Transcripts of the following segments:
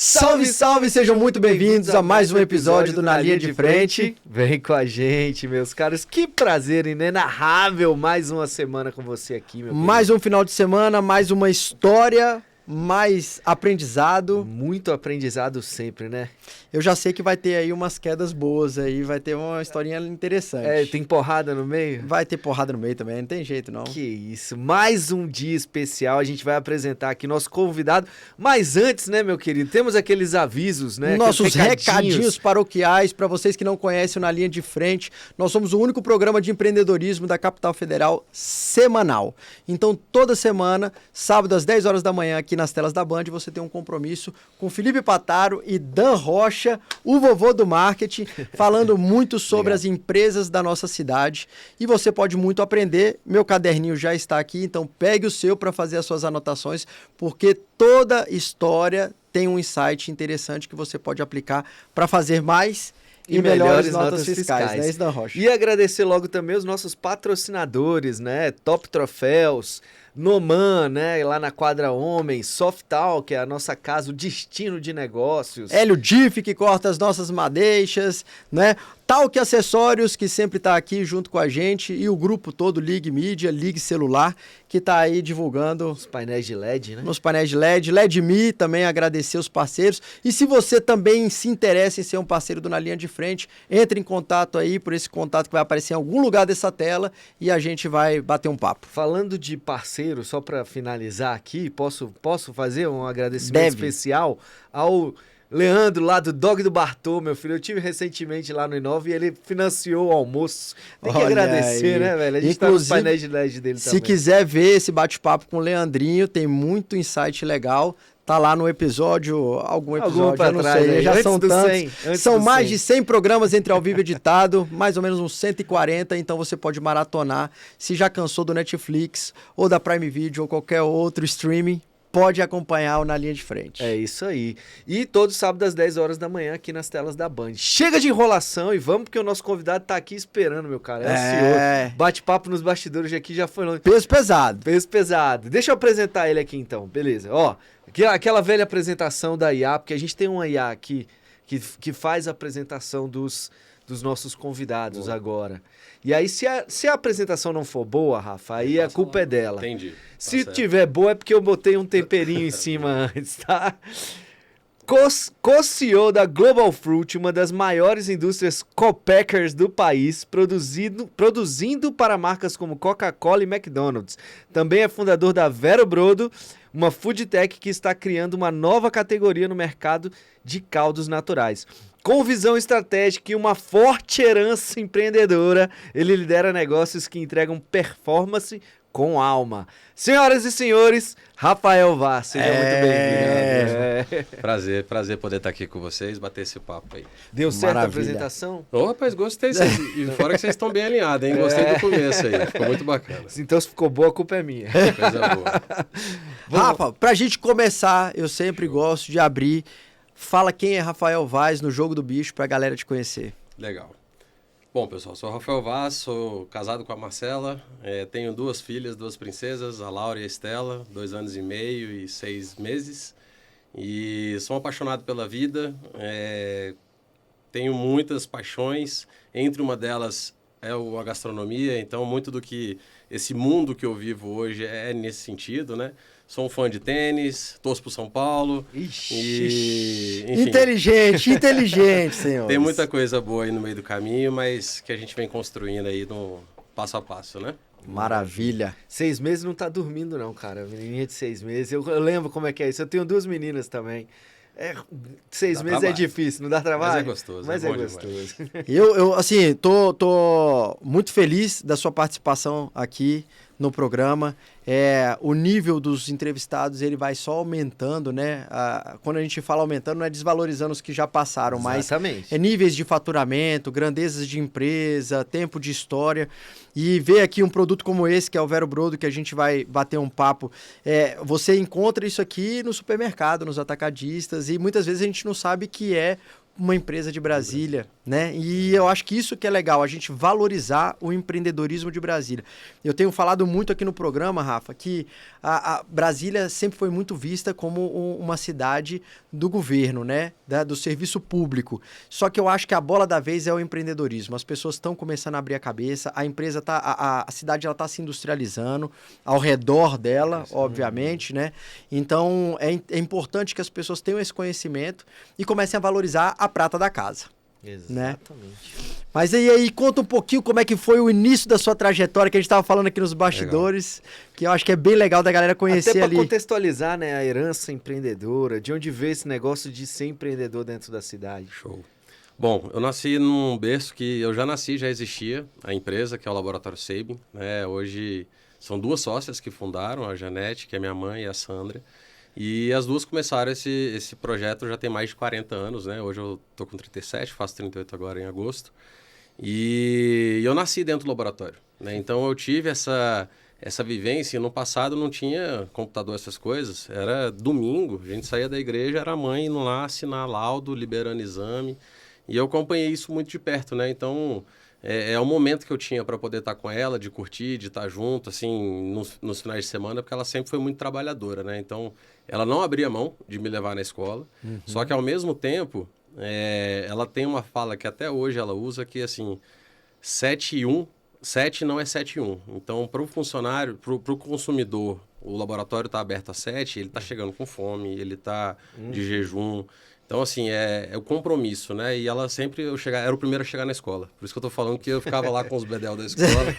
Salve, salve! Sejam muito bem-vindos a mais um episódio do Na Linha de Frente. Vem com a gente, meus caros. Que prazer inenarrável mais uma semana com você aqui, meu Mais querido. um final de semana, mais uma história, mais aprendizado. Muito aprendizado sempre, né? Eu já sei que vai ter aí umas quedas boas aí, vai ter uma historinha interessante. É, tem porrada no meio? Vai ter porrada no meio também, não tem jeito não. Que isso, mais um dia especial, a gente vai apresentar aqui nosso convidado, mas antes, né, meu querido, temos aqueles avisos, né? Nossos recadinhos paroquiais, para vocês que não conhecem o Na Linha de Frente, nós somos o único programa de empreendedorismo da capital federal semanal. Então, toda semana, sábado às 10 horas da manhã, aqui nas telas da Band, você tem um compromisso com Felipe Pataro e Dan Rocha, o vovô do marketing, falando muito sobre as empresas da nossa cidade. E você pode muito aprender. Meu caderninho já está aqui, então pegue o seu para fazer as suas anotações, porque toda história tem um insight interessante que você pode aplicar para fazer mais e melhores notas fiscais. Né, Dan Rocha? E agradecer logo também os nossos patrocinadores, né? Top Troféus, Noman, né? Lá na Quadra Homem, Softal, que é a nossa casa, o destino de negócios. Hélio Diff, que corta as nossas madeixas, né? Talk Acessórios, que sempre está aqui junto com a gente, e o grupo todo, Ligue Mídia, Ligue Celular, que está aí divulgando os painéis de LED, né? Nos painéis de LED, LEDme, também agradecer os parceiros. E se você também se interessa em ser um parceiro do Na Linha de Frente, entre em contato aí por esse contato que vai aparecer em algum lugar dessa tela e a gente vai bater um papo. Falando de parceiro, só para finalizar aqui, posso fazer um agradecimento especial ao Leandro, lá do Dog do Bartô, meu filho. Eu tive recentemente lá no Inova e ele financiou o almoço. Tem que agradecer, né, velho? A gente tá nos painéis de LED dele também. Se quiser ver esse bate-papo com o Leandrinho, tem muito insight legal. Tá lá no episódio, algum episódio, eu não trás, sei. Aí. Já Antes são tantos. São mais 100. de 100 programas entre ao vivo e editado, mais ou menos uns 140, então você pode maratonar. Se já cansou do Netflix, ou da Prime Video, ou qualquer outro streaming, pode acompanhar o Na Linha de Frente. É isso aí. E todo sábado às 10 horas da manhã aqui nas telas da Band. Chega de enrolação e vamos, porque o nosso convidado tá aqui esperando, meu cara. É ansioso. Bate-papo nos bastidores aqui já foi longe. Peso pesado. Peso pesado. Deixa eu apresentar ele aqui então, beleza. Ó, aquela velha apresentação da IA, porque a gente tem uma IA aqui que faz a apresentação dos nossos convidados agora. E aí, se a apresentação não for boa, Rafa, aí a culpa é dela. Entendi. Se tiver boa, é porque eu botei um temperinho em cima antes, tá? Co-CEO da Global Fruit, uma das maiores indústrias co-packers do país, produzindo para marcas como Coca-Cola e McDonald's. Também é fundador da Vero Brodo, uma food tech que está criando uma nova categoria no mercado de caldos naturais. Com visão estratégica e uma forte herança empreendedora, ele lidera negócios que entregam performance com alma. Senhoras e senhores, Rafael Vaz, seja muito bem-vindo. Prazer poder estar aqui com vocês, bater esse papo aí. Deu certo a apresentação? Ô, rapaz, gostei. E fora que vocês estão bem alinhados, hein? Gostei do começo aí, ficou muito bacana. Então se ficou boa, a culpa é minha. Coisa boa. Rafa, pra gente começar, eu sempre gosto de abrir. Fala quem é Rafael Vaz no Jogo do Bicho pra galera te conhecer. Legal. Bom, pessoal, sou o Rafael Vaz, sou casado com a Marcela, tenho 2 filhas, 2 princesas, a Laura e a Estela, 2 anos e meio e 6 meses. E sou apaixonado pela vida, tenho muitas paixões, entre uma delas é a gastronomia, então muito do que esse mundo que eu vivo hoje é nesse sentido, né? Sou um fã de tênis, torço pro São Paulo. Ixi, enfim. Inteligente, senhor. Tem muita coisa boa aí no meio do caminho, mas que a gente vem construindo aí no passo a passo, né? Maravilha. 6 meses não tá dormindo não, cara. Menininha de 6 meses. Eu lembro como é que é isso. Eu tenho 2 meninas também. 6 meses é difícil, não dá trabalho? Mas é gostoso. Mas é gostoso. Eu assim, tô muito feliz da sua participação aqui no programa. O nível dos entrevistados ele vai só aumentando, né? Quando a gente fala aumentando, não é desvalorizando os que já passaram, Exatamente. Mas níveis de faturamento, grandezas de empresa, tempo de história. E ver aqui um produto como esse, que é o Vero Brodo, que a gente vai bater um papo. Você encontra isso aqui no supermercado, nos atacadistas, e muitas vezes a gente não sabe que é uma empresa de Brasília, né? E eu acho que isso que é legal, a gente valorizar o empreendedorismo de Brasília. Eu tenho falado muito aqui no programa, Rafa, que a Brasília sempre foi muito vista como uma cidade do governo, né? Do serviço público. Só que eu acho que a bola da vez é o empreendedorismo. As pessoas estão começando a abrir a cabeça, a empresa a cidade ela está se industrializando ao redor dela, obviamente, né? Então é importante que as pessoas tenham esse conhecimento e comecem a valorizar a prata da casa. Exatamente. Né? Mas aí, conta um pouquinho como é que foi o início da sua trajetória, que a gente estava falando aqui nos bastidores, que eu acho que é bem legal da galera conhecer até ali. Até para contextualizar, né, a herança empreendedora, de onde veio esse negócio de ser empreendedor dentro da cidade. Show. Bom, eu nasci num berço que eu já existia a empresa, que é o Laboratório Sabin, né? Hoje são 2 sócias que fundaram, a Janete, que é minha mãe, e a Sandra. E as 2 começaram esse projeto já tem mais de 40 anos, né? Hoje eu tô com 37, faço 38 agora em agosto. E eu nasci dentro do laboratório, né? Então eu tive essa vivência. No passado não tinha computador, essas coisas. Era domingo, a gente saía da igreja, era a mãe indo lá assinar laudo, liberando exame. E eu acompanhei isso muito de perto, né? Então é o momento que eu tinha para poder estar com ela, de curtir, de estar junto, assim, nos finais de semana, porque ela sempre foi muito trabalhadora, né? Então ela não abria mão de me levar na escola. Só que ao mesmo tempo, ela tem uma fala que até hoje ela usa, que assim, 7 e 1, 7 não é 7 e 1. Então, para o funcionário, para o consumidor, o laboratório está aberto às 7, ele está chegando com fome, ele está de jejum. Então, assim, é o compromisso, né? E ela sempre, era o primeiro a chegar na escola. Por isso que eu tô falando que eu ficava lá com os bedel da escola.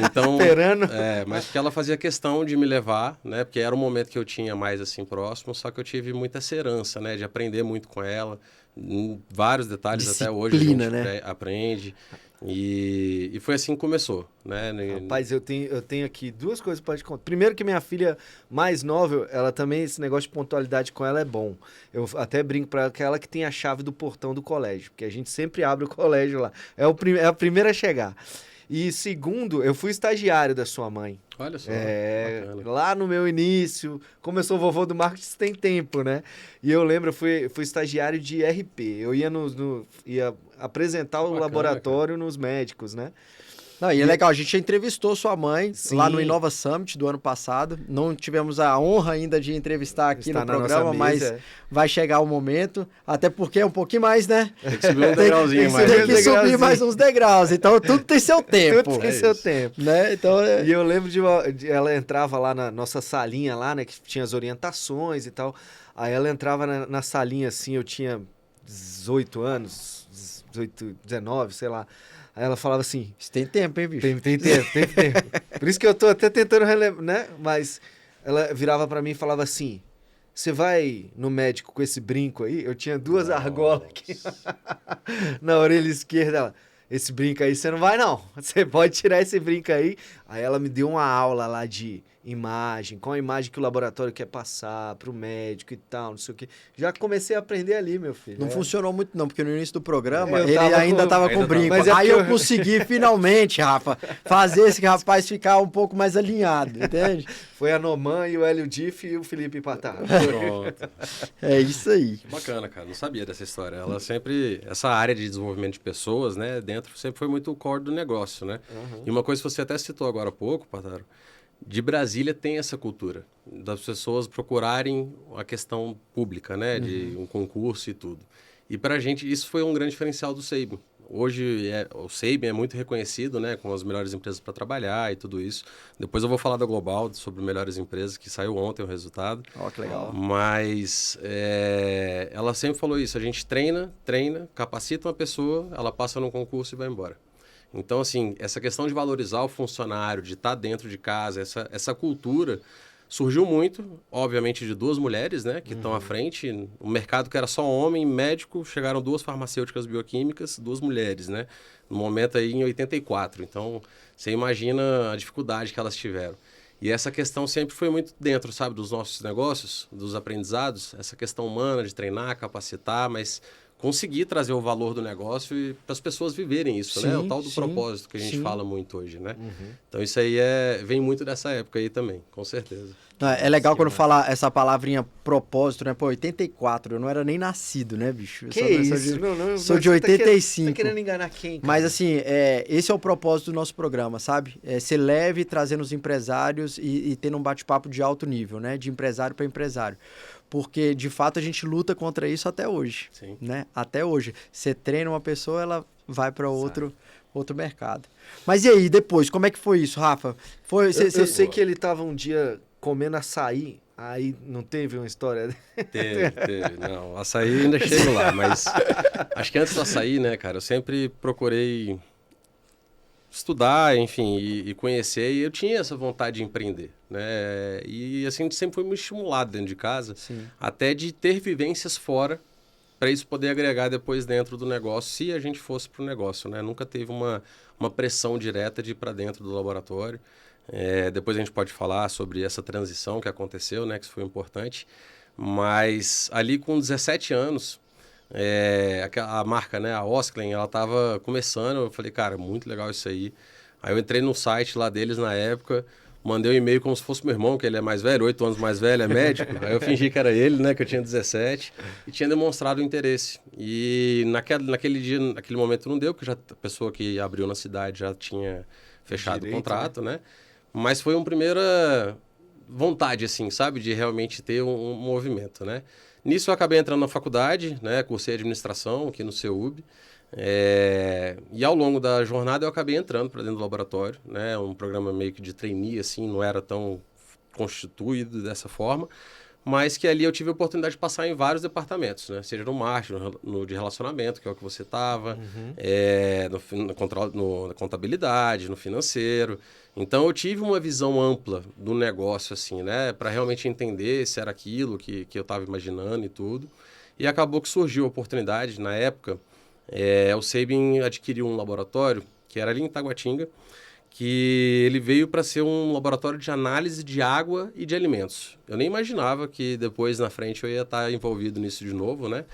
Então, esperando. Mas que ela fazia questão de me levar, né? Porque era o momento que eu tinha mais, assim, próximo. Só que eu tive muita essa herança, né? De aprender muito com ela. Em vários detalhes, Disciplina, até hoje a gente né? aprende. E foi assim que começou, né? Rapaz, eu tenho aqui 2 coisas para te contar. Primeiro que minha filha mais nova, ela também, esse negócio de pontualidade com ela é bom. Eu até brinco para ela que é ela que tem a chave do portão do colégio, porque a gente sempre abre o colégio lá. É a primeira a chegar. E segundo, eu fui estagiário da sua mãe. Olha só, bacana. Lá no meu início, como eu sou vovô do marketing, tem tempo, né? E eu lembro, eu fui estagiário de RP. Eu ia ia apresentar o laboratório nos médicos, né? Não, e é legal, a gente já entrevistou sua mãe lá no Sim. Inova Summit do ano passado. Não tivemos a honra ainda de entrevistar aqui no programa, mas vai chegar o momento. Até porque é um pouquinho mais, né? Tem que subir um degrauzinho mais. Tem que subir mais uns degraus. Então, tudo tem seu tempo. Tudo tem seu tempo. Né? Então, E eu lembro ela entrava lá na nossa salinha lá, né? Que tinha as orientações e tal. Aí ela entrava na salinha assim, eu tinha 18 anos, 18, 19, sei lá. Aí ela falava assim... Isso tem tempo, hein, bicho? Tem tempo. Por isso que eu tô até tentando relembrar, né? Mas ela virava pra mim e falava assim... Você vai no médico com esse brinco aí? Eu tinha 2 argolas aqui na orelha esquerda. Ela, esse brinco aí você não vai não. Você pode tirar esse brinco aí. Aí ela me deu uma aula lá de imagem, qual a imagem que o laboratório quer passar pro médico e tal, não sei o quê. Já comecei a aprender ali, meu filho. Não funcionou muito não, porque no início do programa Eu ele ainda tava com brinco. Mas aí eu consegui finalmente, Rafa, fazer esse rapaz ficar um pouco mais alinhado, entende? Foi a Noman e o Hélio Diff e o Felipe Patá. Pronto. É isso aí. Que bacana, cara. Não sabia dessa história. Ela sempre... Essa área de desenvolvimento de pessoas, né? Dentro sempre foi muito o core do negócio, né? E uma coisa que você até citou agora há pouco, Pataro, de Brasília tem essa cultura das pessoas procurarem a questão pública, né? De um concurso e tudo. E pra gente, isso foi um grande diferencial do Sabin. Hoje, o Sabin é muito reconhecido, né? Com as melhores empresas para trabalhar e tudo isso. Depois eu vou falar da Global, sobre melhores empresas, que saiu ontem o resultado. Ó, que legal. Mas ela sempre falou isso. A gente treina, capacita uma pessoa, ela passa num concurso e vai embora. Então, assim, essa questão de valorizar o funcionário, de estar dentro de casa, essa cultura surgiu muito, obviamente, de 2 mulheres, né, que estão à frente. O mercado que era só homem, médico, chegaram 2 farmacêuticas bioquímicas, 2 mulheres, né, no momento aí em 84. Então, você imagina a dificuldade que elas tiveram. E essa questão sempre foi muito dentro, sabe, dos nossos negócios, dos aprendizados, essa questão humana de treinar, capacitar, mas conseguir trazer o valor do negócio e para as pessoas viverem isso, né? O tal do propósito que a gente fala muito hoje, né? Então isso aí vem muito dessa época aí também, com certeza. É legal quando fala essa palavrinha propósito, né? Pô, 84, eu não era nem nascido, né, bicho? Que isso? Sou de 85. Tá querendo enganar quem, cara? Mas assim, esse é o propósito do nosso programa, sabe? Ser leve, trazendo os empresários e tendo um bate-papo de alto nível, né? De empresário para empresário. Porque, de fato, a gente luta contra isso até hoje, Sim. né? Até hoje. Você treina uma pessoa, ela vai para outro mercado. Mas e aí, depois, como é que foi isso, Rafa? Eu sei que ele tava um dia comendo açaí, aí não teve uma história? Teve. Não, açaí ainda chego lá, mas acho que antes do açaí, né, cara, eu sempre procurei estudar, enfim, e conhecer, e eu tinha essa vontade de empreender, né? E assim, a gente sempre foi muito estimulado dentro de casa, Sim. até de ter vivências fora, para isso poder agregar depois dentro do negócio, se a gente fosse para o negócio, né? Nunca teve uma pressão direta de ir para dentro do laboratório. Depois a gente pode falar sobre essa transição que aconteceu, né? Que isso foi importante. Mas ali com 17 anos, a marca, né? A Osklen, ela estava começando. Eu falei, cara, muito legal isso aí. Aí eu entrei no site lá deles na época, mandei um e-mail como se fosse meu irmão, que ele é mais velho, 8 anos mais velho, é médico. Aí eu fingi que era ele, né? Que eu tinha 17 e tinha demonstrado interesse. E naquele dia, naquele momento não deu, porque a pessoa que abriu na cidade já tinha fechado o contrato, né? Mas foi uma primeira vontade, assim, sabe? De realmente ter um movimento, né? Nisso eu acabei entrando na faculdade, né? Cursei administração aqui no CEUB. E ao longo da jornada eu acabei entrando para dentro do laboratório, né? Um programa meio que de trainee, assim, não era tão constituído dessa forma, mas que ali eu tive a oportunidade de passar em vários departamentos, né? Seja no marketing, no de relacionamento, que é o que você estava, na contabilidade, no financeiro. Então eu tive uma visão ampla do negócio, assim, né? Para realmente entender se era aquilo que eu estava imaginando e tudo. E acabou que surgiu a oportunidade, na época, o Sabin adquiriu um laboratório, que era ali em Taguatinga, que ele veio para ser um laboratório de análise de água e de alimentos. Eu nem imaginava que depois, na frente, eu ia estar envolvido nisso de novo, né?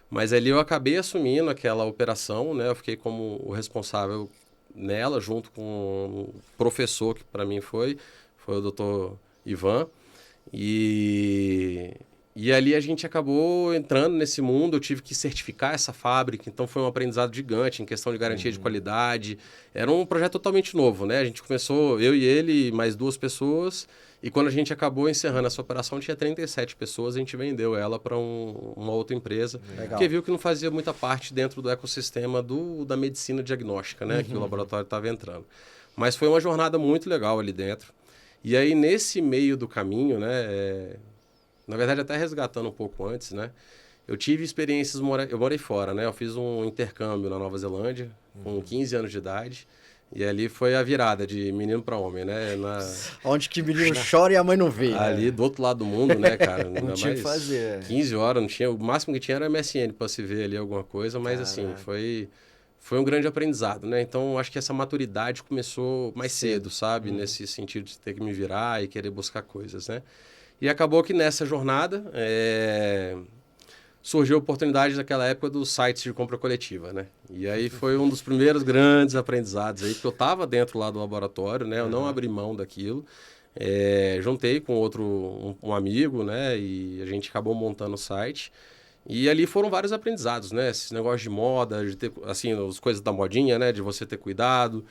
Mas ali eu acabei assumindo aquela operação, né? Eu fiquei como o responsável nela, junto com o professor, que para mim foi o Dr. Ivan. E ali a gente acabou entrando nesse mundo, eu tive que certificar essa fábrica, então foi um aprendizado gigante em questão de garantia de qualidade. Era um projeto totalmente novo, né? A gente começou, eu e ele, e mais 2 pessoas, e quando a gente acabou encerrando essa operação, tinha 37 pessoas, a gente vendeu ela para uma outra empresa, que viu que não fazia muita parte dentro do ecossistema da medicina diagnóstica, né? Que o laboratório estava entrando. Mas foi uma jornada muito legal ali dentro. E aí, nesse meio do caminho, né? Na verdade, até resgatando um pouco antes, né? Eu tive experiências... Eu morei fora, né? Eu fiz um intercâmbio na Nova Zelândia, com 15 anos de idade. E ali foi a virada de menino para homem, né? Onde que menino chora e a mãe não vê. Ali do outro lado do mundo, né, cara? Não tinha o que fazer. 15 horas, não tinha... O máximo que tinha era MSN para se ver ali alguma coisa. Mas, assim, foi um grande aprendizado, né? Então, acho que essa maturidade começou mais cedo, sabe? Nesse sentido de ter que me virar e querer buscar coisas, né? E acabou que nessa jornada surgiu a oportunidade naquela época dos sites de compra coletiva, né? E aí foi um dos primeiros grandes aprendizados aí, porque eu estava dentro lá do laboratório, né? Eu não abri mão daquilo. Juntei com um amigo, né? E a gente acabou montando o site. E ali foram vários aprendizados, né? Esse negócio de moda, de ter, assim, as coisas da modinha, né? De você ter cuidado.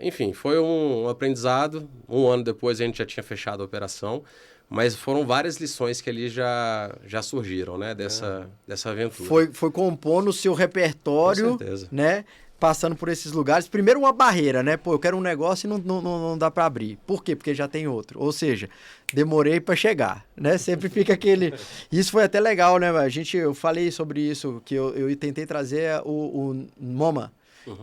Enfim, foi um aprendizado. Um ano depois a gente já tinha fechado a operação. Mas foram várias lições que ali já surgiram, né? Dessa aventura. Foi compondo o seu repertório, Com certeza. né? Passando por esses lugares. Primeiro uma barreira, né? Pô, eu quero um negócio e não dá para abrir. Por quê? Porque já tem outro. Ou seja, demorei para chegar, né? Sempre fica aquele... Isso foi até legal, né? Eu falei sobre isso, que eu tentei trazer o MoMA,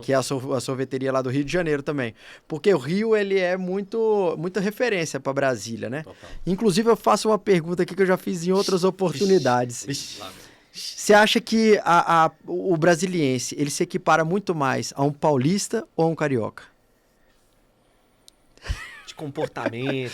que é a sorveteria lá do Rio de Janeiro também. Porque o Rio, ele é muita referência para Brasília, né? Total. Inclusive, eu faço uma pergunta aqui que eu já fiz em outras oportunidades. Você acha que o brasiliense, ele se equipara muito mais a um paulista ou a um carioca? De comportamento.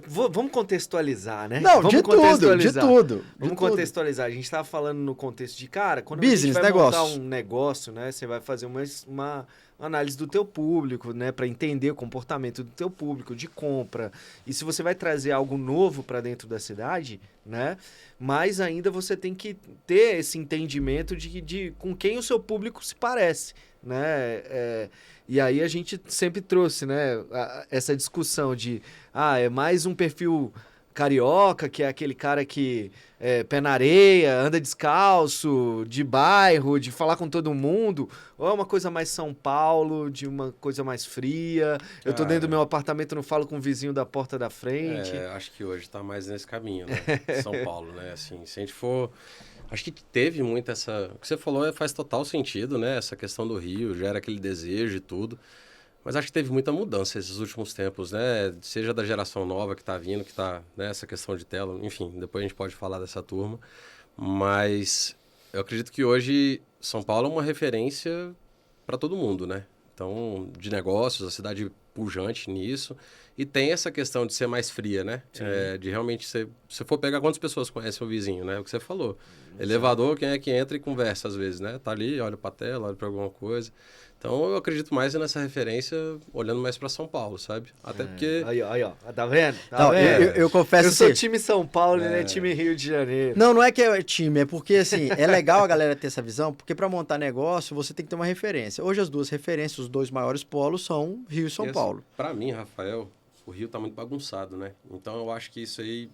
Vamos contextualizar, né? Não, vamos de contextualizar. tudo. Vamos contextualizar. A gente estava falando no contexto de, cara, quando a Business, gente vai negócio. montar um negócio, né? Você vai fazer uma análise do teu público, né? Para entender o comportamento do teu público de compra. E se você vai trazer algo novo para dentro da cidade, né? Mais ainda você tem que ter esse entendimento de com quem o seu público se parece, né? E aí a gente sempre trouxe, né? Essa discussão de, é mais um perfil carioca, que é aquele cara que é pé na areia, anda descalço, de bairro, de falar com todo mundo, ou é uma coisa mais São Paulo, de uma coisa mais fria, eu tô dentro do meu apartamento, não falo com o vizinho da porta da frente. Acho que hoje tá mais nesse caminho, né? São Paulo, né? Assim, se a gente for... Acho que teve muito essa... O que você falou faz total sentido, né? Essa questão do Rio, gera aquele desejo e tudo. Mas acho que teve muita mudança esses últimos tempos, né? Seja da geração nova que está vindo, que está nessa questão de tela, enfim, depois a gente pode falar dessa turma. Mas eu acredito que hoje São Paulo é uma referência para todo mundo, né? Então, de negócios, a cidade pujante nisso. E tem essa questão de ser mais fria, né? De realmente, se você for pegar quantas pessoas conhecem o vizinho, né? O que você falou. Elevador, quem é que entra e conversa às vezes, né? Tá ali, olha para a tela, olha para alguma coisa. Então, eu acredito mais nessa referência, olhando mais para São Paulo, sabe? Até porque... Aí, ó. Tá vendo? Não, eu confesso eu sou assim, time São Paulo, ele é time Rio de Janeiro. Não é que é time, é porque, assim, é legal a galera ter essa visão, porque para montar negócio, você tem que ter uma referência. Hoje, as duas referências, os dois maiores polos são Rio e São Paulo. Para mim, Rafael, o Rio tá muito bagunçado, né? Então, eu acho que isso aí...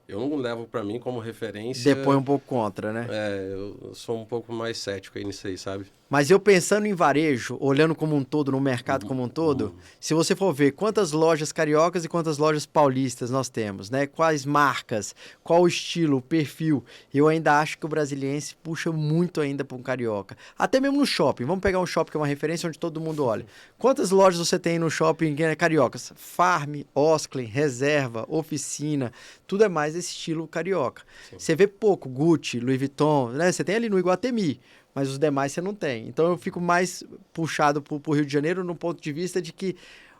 Eu não levo para mim como referência... Depois um pouco contra, né? Eu sou um pouco mais cético aí nisso aí, sabe? Mas eu pensando em varejo, olhando como um todo, no mercado como um todo, se você for ver quantas lojas cariocas e quantas lojas paulistas nós temos, né? Quais marcas, qual o estilo, o perfil, eu ainda acho que o brasiliense puxa muito ainda para um carioca. Até mesmo no shopping, vamos pegar um shopping que é uma referência onde todo mundo olha. Quantas lojas você tem no shopping cariocas? Farm, Osklen, Reserva, Oficina, tudo é mais esse estilo carioca. Sim. Você vê pouco, Gucci, Louis Vuitton, né? Você tem ali no Iguatemi, mas os demais você não tem. Então eu fico mais puxado para o Rio de Janeiro no ponto de vista de que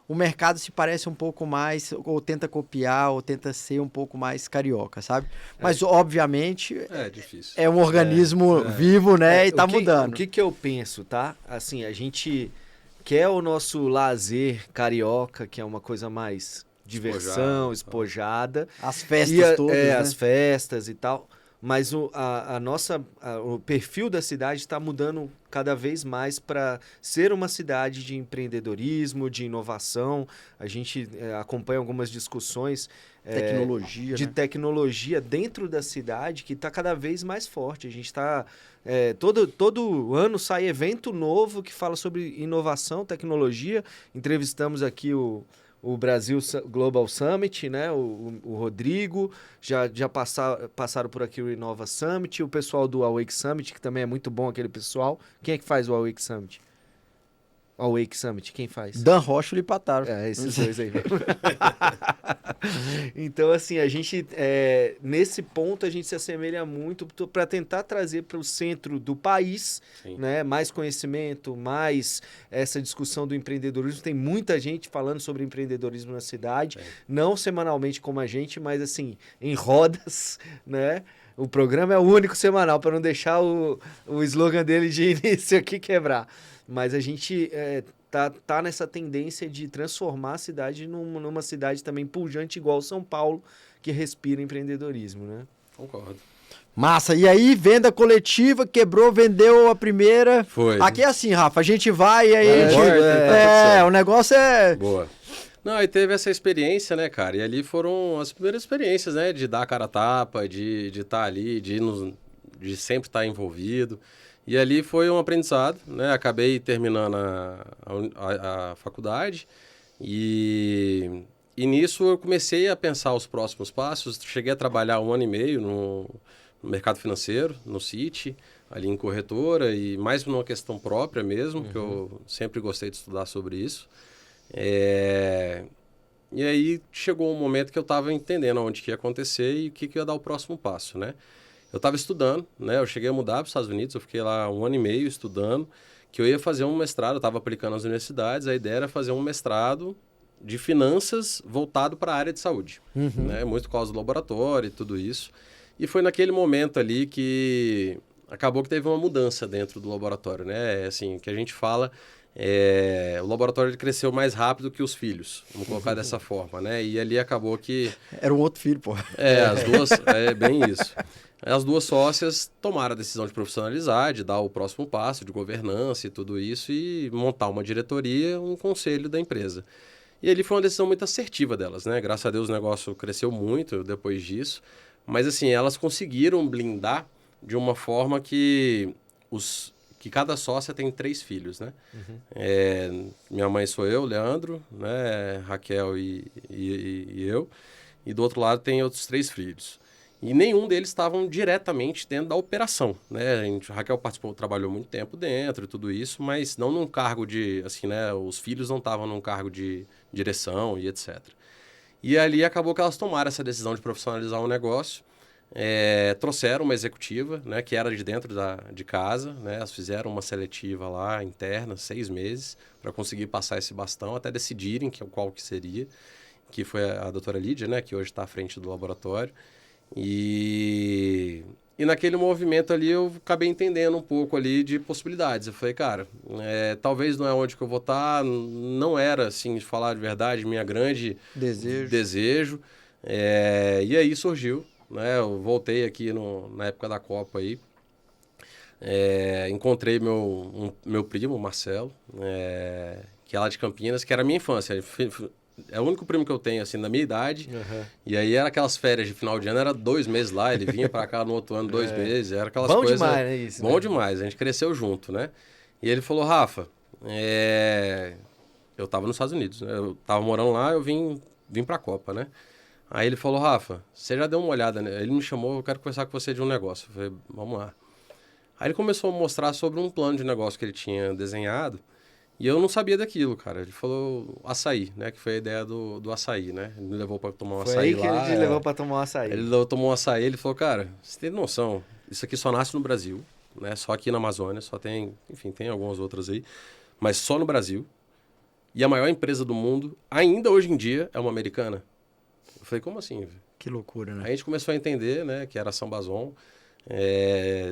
o mercado se parece um pouco mais, ou tenta copiar, ou tenta ser um pouco mais carioca, sabe? Mas, obviamente, difícil. É um organismo vivo, né? E tá mudando. O que eu penso, tá? Assim, a gente quer o nosso lazer carioca, que é uma coisa mais diversão, espojada. As festas todas, né? As festas e tal. Mas o perfil da cidade está mudando cada vez mais para ser uma cidade de empreendedorismo, de inovação. A gente acompanha algumas discussões de tecnologia dentro da cidade que está cada vez mais forte. A gente está... todo ano sai evento novo que fala sobre inovação, tecnologia. Entrevistamos aqui o Brasil Global Summit, né? O Rodrigo, já passaram por aqui o Inova Summit, o pessoal do Awake Summit, que também é muito bom aquele pessoal. Quem é que faz o Awake Summit? O Awake Summit, quem faz? Dan Rocha e Lipataro. Esses dois aí. Então, assim, a gente, nesse ponto, a gente se assemelha muito para tentar trazer para o centro do país, né, mais conhecimento, mais essa discussão do empreendedorismo. Tem muita gente falando sobre empreendedorismo na cidade, não semanalmente como a gente, mas, assim, em rodas, né? O programa é o único semanal, para não deixar o slogan dele de início aqui quebrar. Mas a gente tá nessa tendência de transformar a cidade numa cidade também pujante igual São Paulo, que respira empreendedorismo, né? Concordo. Massa. E aí, venda coletiva, quebrou, vendeu a primeira. Foi. Aqui é assim, Rafa, a gente vai e aí o negócio é... Boa. Não, aí teve essa experiência, né, cara? E ali foram as primeiras experiências, né? De dar a cara a tapa, de estar ali, de sempre estar envolvido. E ali foi um aprendizado, né? Acabei terminando a faculdade e nisso eu comecei a pensar os próximos passos. Cheguei a trabalhar 1 ano e meio no mercado financeiro, no Citi, ali em corretora e mais numa questão própria mesmo, que eu sempre gostei de estudar sobre isso. E aí chegou um momento que eu estava entendendo onde que ia acontecer e o que ia dar o próximo passo, né? Eu estava estudando, né? Eu cheguei a mudar para os Estados Unidos, eu fiquei lá 1 ano e meio estudando, que eu ia fazer um mestrado, eu estava aplicando nas universidades, a ideia era fazer um mestrado de finanças voltado para a área de saúde, né? Muito por causa do laboratório e tudo isso. E foi naquele momento ali que acabou que teve uma mudança dentro do laboratório, né? Assim, que a gente fala, o laboratório cresceu mais rápido que os filhos, vamos colocar dessa forma, né? E ali acabou que... Era um outro filho, pô. As duas, bem isso. As duas sócias tomaram a decisão de profissionalizar, de dar o próximo passo, de governança e tudo isso, e montar uma diretoria, um conselho da empresa. E ali foi uma decisão muito assertiva delas, né? Graças a Deus o negócio cresceu muito depois disso, mas assim, elas conseguiram blindar de uma forma que cada sócia tem 3 filhos, né? Minha mãe sou eu, Leandro, né? Raquel e eu, e do outro lado tem outros 3 filhos. E nenhum deles estavam diretamente dentro da operação, né? A Raquel trabalhou muito tempo dentro e tudo isso, mas não num cargo de, assim, né? Os filhos não estavam num cargo de direção e etc. E ali acabou que elas tomaram essa decisão de profissionalizar o negócio, trouxeram uma executiva, né? Que era de dentro de casa, né? Elas fizeram uma seletiva lá, interna, 6 meses, para conseguir passar esse bastão, até decidirem qual que seria, que foi a doutora Lídia, né? Que hoje está à frente do laboratório. E naquele movimento ali eu acabei entendendo um pouco ali de possibilidades. Eu falei, cara, talvez não é onde que eu vou estar, não era, assim, de falar de verdade, minha grande desejo. E aí surgiu, né? Eu voltei aqui na época da Copa aí, encontrei meu primo, Marcelo, que é lá de Campinas, que era a minha infância. É o único primo que eu tenho, assim, da minha idade. E aí era aquelas férias de final de ano, era 2 meses lá, ele vinha pra cá no outro ano, 2 meses, era aquelas coisas... Bom demais, né, isso? Bom demais, a gente cresceu junto, né? E ele falou, Rafa, eu tava nos Estados Unidos, né? Eu tava morando lá, eu vim pra Copa, né? Aí ele falou, Rafa, você já deu uma olhada, né? Ele me chamou, eu quero conversar com você de um negócio. Eu falei, vamos lá. Aí ele começou a mostrar sobre um plano de negócio que ele tinha desenhado, e eu não sabia daquilo, cara. Ele falou açaí, né? Que foi a ideia do açaí, né? Ele me levou para tomar um açaí lá. Foi aí que ele te levou para tomar um açaí. Ele tomou um açaí, ele falou, cara, você tem noção, isso aqui só nasce no Brasil, né? Só aqui na Amazônia, só tem, enfim, tem algumas outras aí, mas só no Brasil. E a maior empresa do mundo, ainda hoje em dia, é uma americana. Eu falei, como assim? Que loucura, né? Aí a gente começou a entender, né? Que era a Sambazon.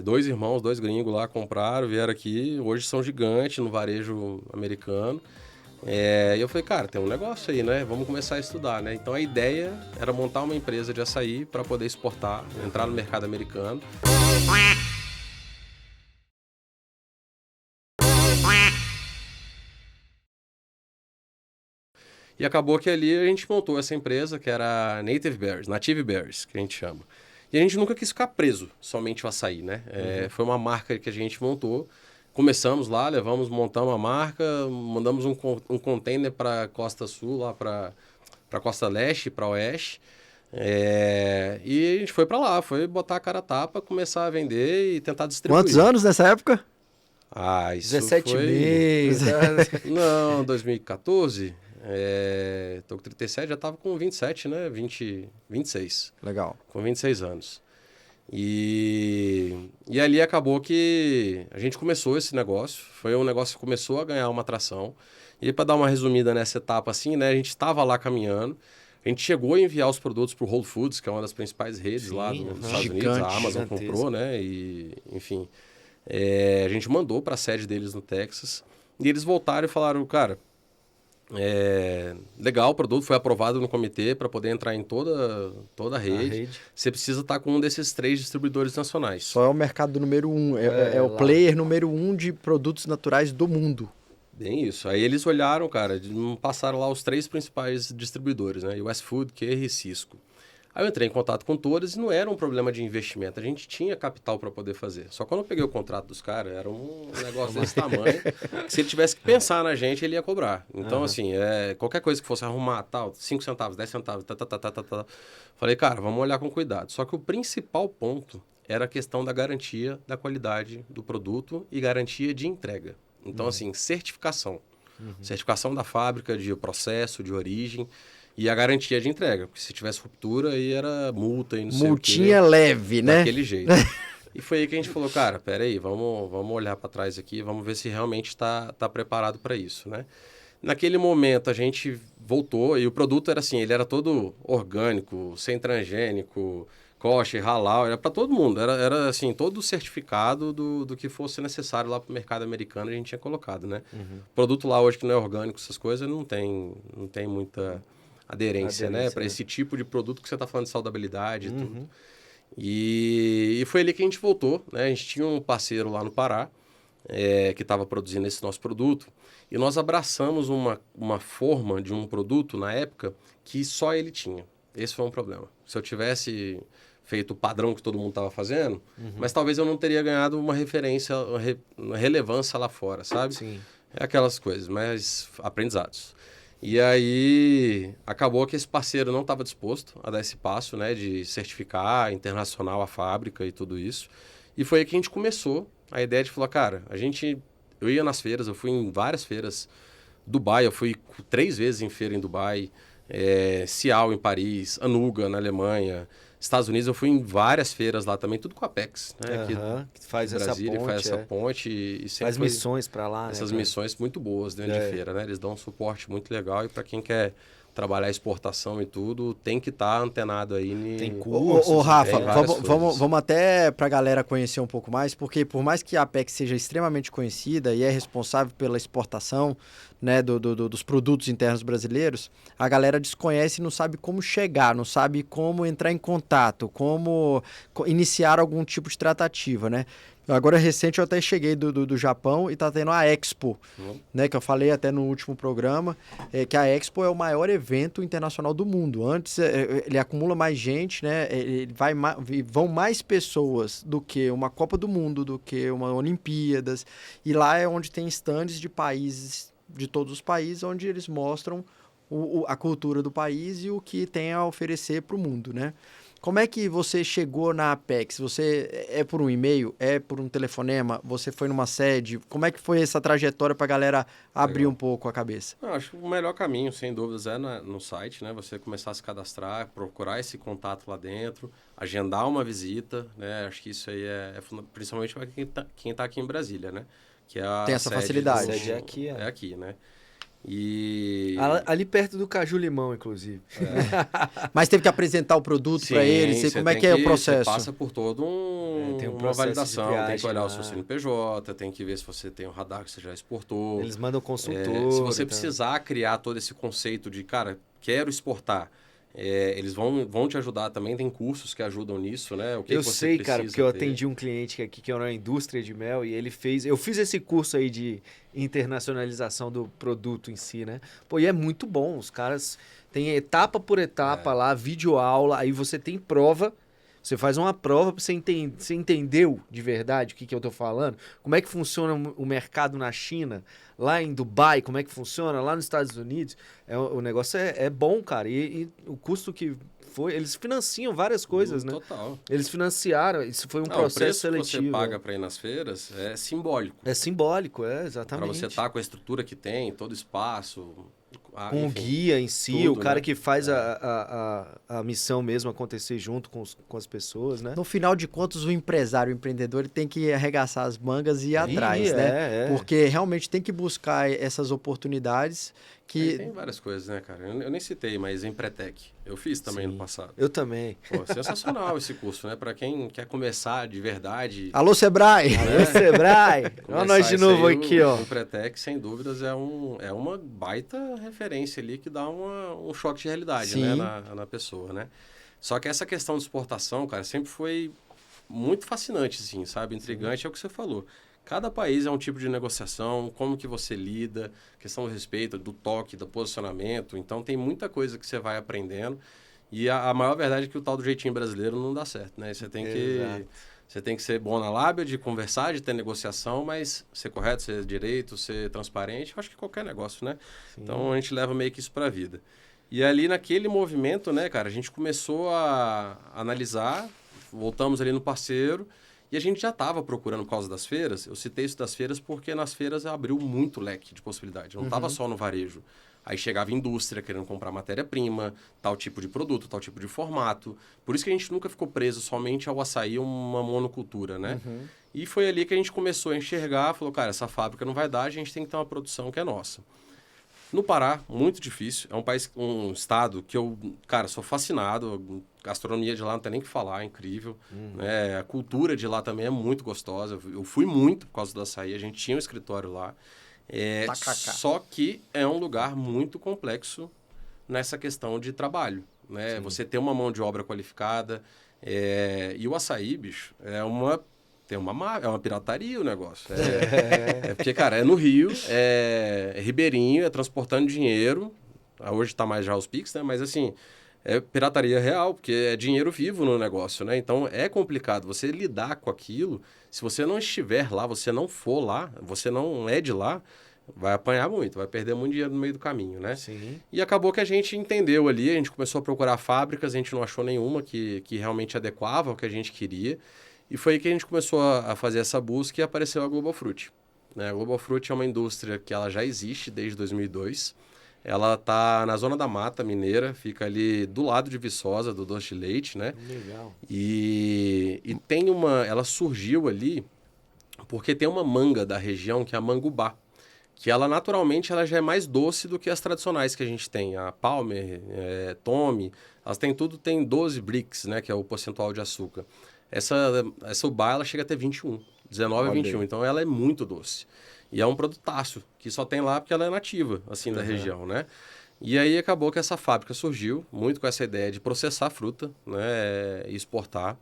2 irmãos, 2 gringos lá compraram, vieram aqui, hoje são gigantes no varejo americano. E eu falei, cara, tem um negócio aí, né? Vamos começar a estudar, né? Então a ideia era montar uma empresa de açaí para poder exportar, entrar no mercado americano. E acabou que ali a gente montou essa empresa que era Native Berries, que a gente chama. E a gente nunca quis ficar preso somente ao açaí, né? Foi uma marca que a gente montou. Começamos lá, montamos a marca, mandamos um container para Costa Sul, lá para Costa Leste, para Oeste. E a gente foi para lá, foi botar a cara a tapa, começar a vender e tentar distribuir. Quantos anos nessa época? Isso 17 foi... meses. Não, 2014... tô com 37, já tava com 27, né? 26. Legal. Com 26 anos. E ali acabou que a gente começou esse negócio. Foi um negócio que começou a ganhar uma atração. E para dar uma resumida nessa etapa assim, né? A gente estava lá caminhando. A gente chegou a enviar os produtos para o Whole Foods, que é uma das principais redes lá nos Estados Unidos. A Amazon comprou, né? E, enfim, a gente mandou para a sede deles no Texas. E eles voltaram e falaram, cara... legal, o produto foi aprovado no comitê para poder entrar em toda a rede. Você precisa estar com um desses 3 distribuidores nacionais. Só é o mercado número 1, é o player número 1 de produtos naturais do mundo. Bem isso. Aí eles olharam, cara, passaram lá os 3 principais distribuidores, né? US Food, Kerry e Cisco. Aí eu entrei em contato com todos e não era um problema de investimento. A gente tinha capital para poder fazer. Só quando eu peguei o contrato dos caras, era um negócio desse tamanho, que se ele tivesse que pensar na gente, ele ia cobrar. Então, assim, qualquer coisa que fosse arrumar, tal, 5 centavos, 10 centavos, falei, cara, vamos olhar com cuidado. Só que o principal ponto era a questão da garantia da qualidade do produto e garantia de entrega. Então, assim, certificação. Certificação da fábrica, de processo, de origem... E a garantia de entrega, porque se tivesse ruptura, aí era multa e não sei o quê. Multinha leve, né? Daquele jeito. E foi aí que a gente falou, cara, peraí, vamos olhar para trás aqui, vamos ver se realmente está preparado para isso, né? Naquele momento a gente voltou e o produto era assim, ele era todo orgânico, sem transgênico, kosher, halal, era para todo mundo, era assim, todo certificado do que fosse necessário lá para o mercado americano a gente tinha colocado, né? Produto lá hoje que não é orgânico, essas coisas, não tem muita aderência, né? Para esse tipo de produto que você está falando de saudabilidade e tudo. E foi ali que a gente voltou, né? A gente tinha um parceiro lá no Pará, que estava produzindo esse nosso produto, e nós abraçamos uma forma de um produto, na época, que só ele tinha. Esse foi um problema. Se eu tivesse feito o padrão que todo mundo estava fazendo, mas talvez eu não teria ganhado uma referência, uma relevância lá fora, sabe? Sim. É aquelas coisas, mas aprendizados. E aí, acabou que esse parceiro não estava disposto a dar esse passo, né, de certificar internacional a fábrica e tudo isso. E foi aí que a gente começou a ideia de falar, cara, eu ia nas feiras, eu fui em várias feiras. Dubai, eu fui 3 vezes em feira em Dubai. Cial em Paris, Anuga na Alemanha. Estados Unidos, eu fui em várias feiras lá também, tudo com a Apex, né? Que faz essa Brasília, ponte. faz essa ponte e sempre faz missões para lá, essas né? missões muito boas dentro de feira, né? Eles dão um suporte muito legal e para quem quer trabalhar exportação e tudo, tem que estar antenado aí. Tem cursos. Ô Rafa, tem vamos até para a galera conhecer um pouco mais, porque por mais que a Apex seja extremamente conhecida e é responsável pela exportação, né, dos produtos internos brasileiros, a galera desconhece e não sabe como chegar, não sabe como entrar em contato, como iniciar algum tipo de tratativa, né? Agora, recente, eu até cheguei do Japão e tá tendo a Expo, né? Que eu falei até no último programa, que a Expo é o maior evento internacional do mundo. Antes, ele acumula mais gente, né? Vão mais pessoas do que uma Copa do Mundo, do que uma Olimpíadas. E lá é onde tem stands de países, de todos os países, onde eles mostram a cultura do país e o que tem a oferecer para o mundo, né? Como é que você chegou na Apex? Você é por um e-mail? É por um telefonema? Você foi numa sede? Como é que foi essa trajetória para a galera abrir um pouco a cabeça? Acho que o melhor caminho, sem dúvidas, é no site, né? Você começar a se cadastrar, procurar esse contato lá dentro, agendar uma visita, né? Acho que isso aí principalmente para quem tá aqui em Brasília, né? Que é tem essa facilidade. A sede é aqui, É aqui, né? E... Ali perto do Caju Limão, inclusive. Mas teve que apresentar o produto para eles? Como é que é o processo? Você passa por todo uma validação, tem que olhar o seu CNPJ, tem que ver se você tem o radar que você já exportou. Eles mandam consultor. Se você precisar criar todo esse conceito de, cara, quero exportar, eles vão te ajudar também, tem cursos que ajudam nisso, né? O que eu você sei, precisa cara, porque eu ter. atendi um cliente aqui que era na indústria de mel e eu fiz esse curso aí de internacionalização do produto em si, né? Pô, e é muito bom, os caras têm etapa por etapa lá, videoaula, aí você tem prova, você faz uma prova para você entender, você entendeu de verdade o que eu tô falando? Como é que funciona o mercado na China, lá em Dubai, como é que funciona, lá nos Estados Unidos? O negócio é bom, cara, e o custo que foi, eles financiam várias coisas, né? Total. Eles financiaram, isso foi um processo seletivo. O preço que você paga para ir nas feiras é simbólico. É simbólico, exatamente. Para você estar com a estrutura que tem, todo espaço... com o guia em si, tudo, o cara, né? Que faz a missão mesmo acontecer junto com as pessoas, né? No final de contas, o empresário, o empreendedor, ele tem que arregaçar as mangas e ir atrás, né? Porque realmente tem que buscar essas oportunidades que... Tem várias coisas, né, cara? Eu nem citei, mas Empretec. Eu fiz também no passado. Eu também. Pô, sensacional esse curso, né? Para quem quer começar de verdade... Alô, Sebrae! Alô, Sebrae! Olha nós de novo aqui, ó. O Empretec, sem dúvidas, é uma baita referência ali que dá um choque de realidade, né, na pessoa, né? Só que essa questão de exportação, cara, sempre foi muito fascinante, assim, sabe? Intrigante é o que você falou. Cada país é um tipo de negociação, como que você lida, questão do respeito, do toque, do posicionamento. Então, tem muita coisa que você vai aprendendo. E a maior verdade é que o tal do jeitinho brasileiro não dá certo, né? Você tem que ser bom na lábia, de conversar, de ter negociação, mas ser correto, ser direito, ser transparente, eu acho que qualquer negócio, né? Sim. Então, a gente leva meio que isso para a vida. E ali, naquele movimento, né, cara, a gente começou a analisar, voltamos ali no parceiro, e a gente já estava procurando por causa das feiras. Eu citei isso das feiras porque nas feiras abriu muito leque de possibilidade. Não estava só no varejo. Aí chegava a indústria querendo comprar matéria-prima, tal tipo de produto, tal tipo de formato. Por isso que a gente nunca ficou preso somente ao açaí, uma monocultura, né? E foi ali que a gente começou a enxergar, falou, cara, essa fábrica não vai dar, a gente tem que ter uma produção que é nossa. No Pará, muito difícil. É um país, um estado que eu, cara, sou fascinado. A gastronomia de lá não tem nem o que falar, é incrível. A cultura de lá também é muito gostosa. Eu fui muito por causa do açaí, a gente tinha um escritório lá. Só que é um lugar muito complexo nessa questão de trabalho, né? Você ter uma mão de obra qualificada. E o açaí, bicho, é uma pirataria o negócio. Porque, cara, é no Rio, é ribeirinho, é transportando dinheiro. Hoje tá mais já os Pix, né? Mas, assim, é pirataria real, porque é dinheiro vivo no negócio, né? Então, é complicado você lidar com aquilo. Se você não estiver lá, você não for lá, você não é de lá, vai apanhar muito, vai perder muito dinheiro no meio do caminho, né? Sim. E acabou que a gente entendeu ali, a gente começou a procurar fábricas, a gente não achou nenhuma que realmente adequava ao que a gente queria. E foi aí que a gente começou a fazer essa busca e apareceu a Global Fruit, né? A Global Fruit é uma indústria que ela já existe desde 2002. Ela está na Zona da Mata Mineira, fica ali do lado de Viçosa, do doce de leite, né? Legal. E ela surgiu ali porque tem uma manga da região que é a mangubá, que ela naturalmente ela já é mais doce do que as tradicionais que a gente tem. A Palmer, Tommy, elas têm 12 brix, né? Que é o percentual de açúcar. Essa ubá, ela chega até 21, 19 a 21, então ela é muito doce. E é um produtaço, que só tem lá porque ela é nativa, assim, da região, né? E aí acabou que essa fábrica surgiu, muito com essa ideia de processar fruta, né, e exportar.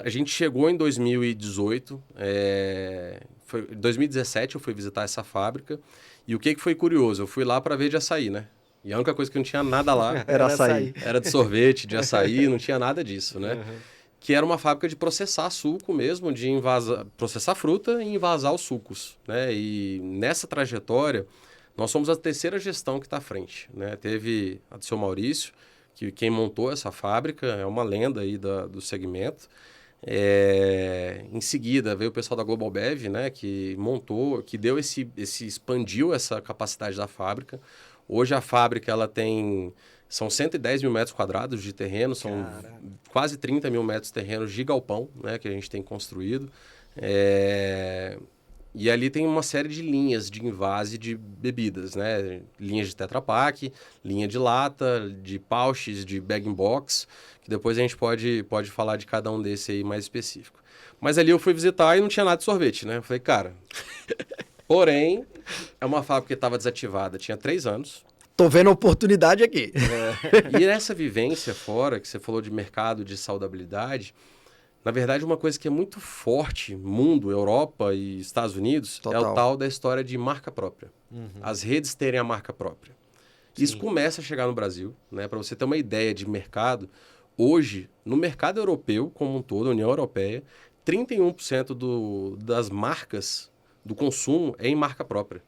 A gente chegou em 2018, em 2017 eu fui visitar essa fábrica, e o que foi curioso? Eu fui lá para ver de açaí, né? E a única coisa que não tinha nada lá Era açaí. era de sorvete, de açaí, não tinha nada disso, né? Que era uma fábrica de processar suco mesmo, de processar fruta e envasar os sucos, né? E nessa trajetória, nós somos a terceira gestão que está à frente, né? Teve a do seu Maurício, que quem montou essa fábrica, é uma lenda aí do segmento. Em seguida, veio o pessoal da Global Bev, né? Que montou, que deu expandiu essa capacidade da fábrica. Hoje a fábrica, ela tem... São 110 mil metros quadrados de terreno, são quase 30 mil metros de terrenos de galpão, né, que a gente tem construído. E ali tem uma série de linhas de envase de bebidas, né? Linhas de Tetra Pak, linha de lata, de pouches, de bag-in-box, que depois a gente pode falar de cada um desse aí mais específico. Mas ali eu fui visitar e não tinha nada de sorvete, né? Eu falei, cara... Porém, é uma fábrica que estava desativada, tinha 3 anos. Tô vendo oportunidade aqui. E essa vivência fora, que você falou de mercado, de saudabilidade, na verdade, uma coisa que é muito forte, mundo, Europa e Estados Unidos, é o tal da história de marca própria. As redes terem a marca própria. Sim. Isso começa a chegar no Brasil, né? Para você ter uma ideia de mercado, hoje, no mercado europeu como um todo, União Europeia, 31% das marcas do consumo é em marca própria,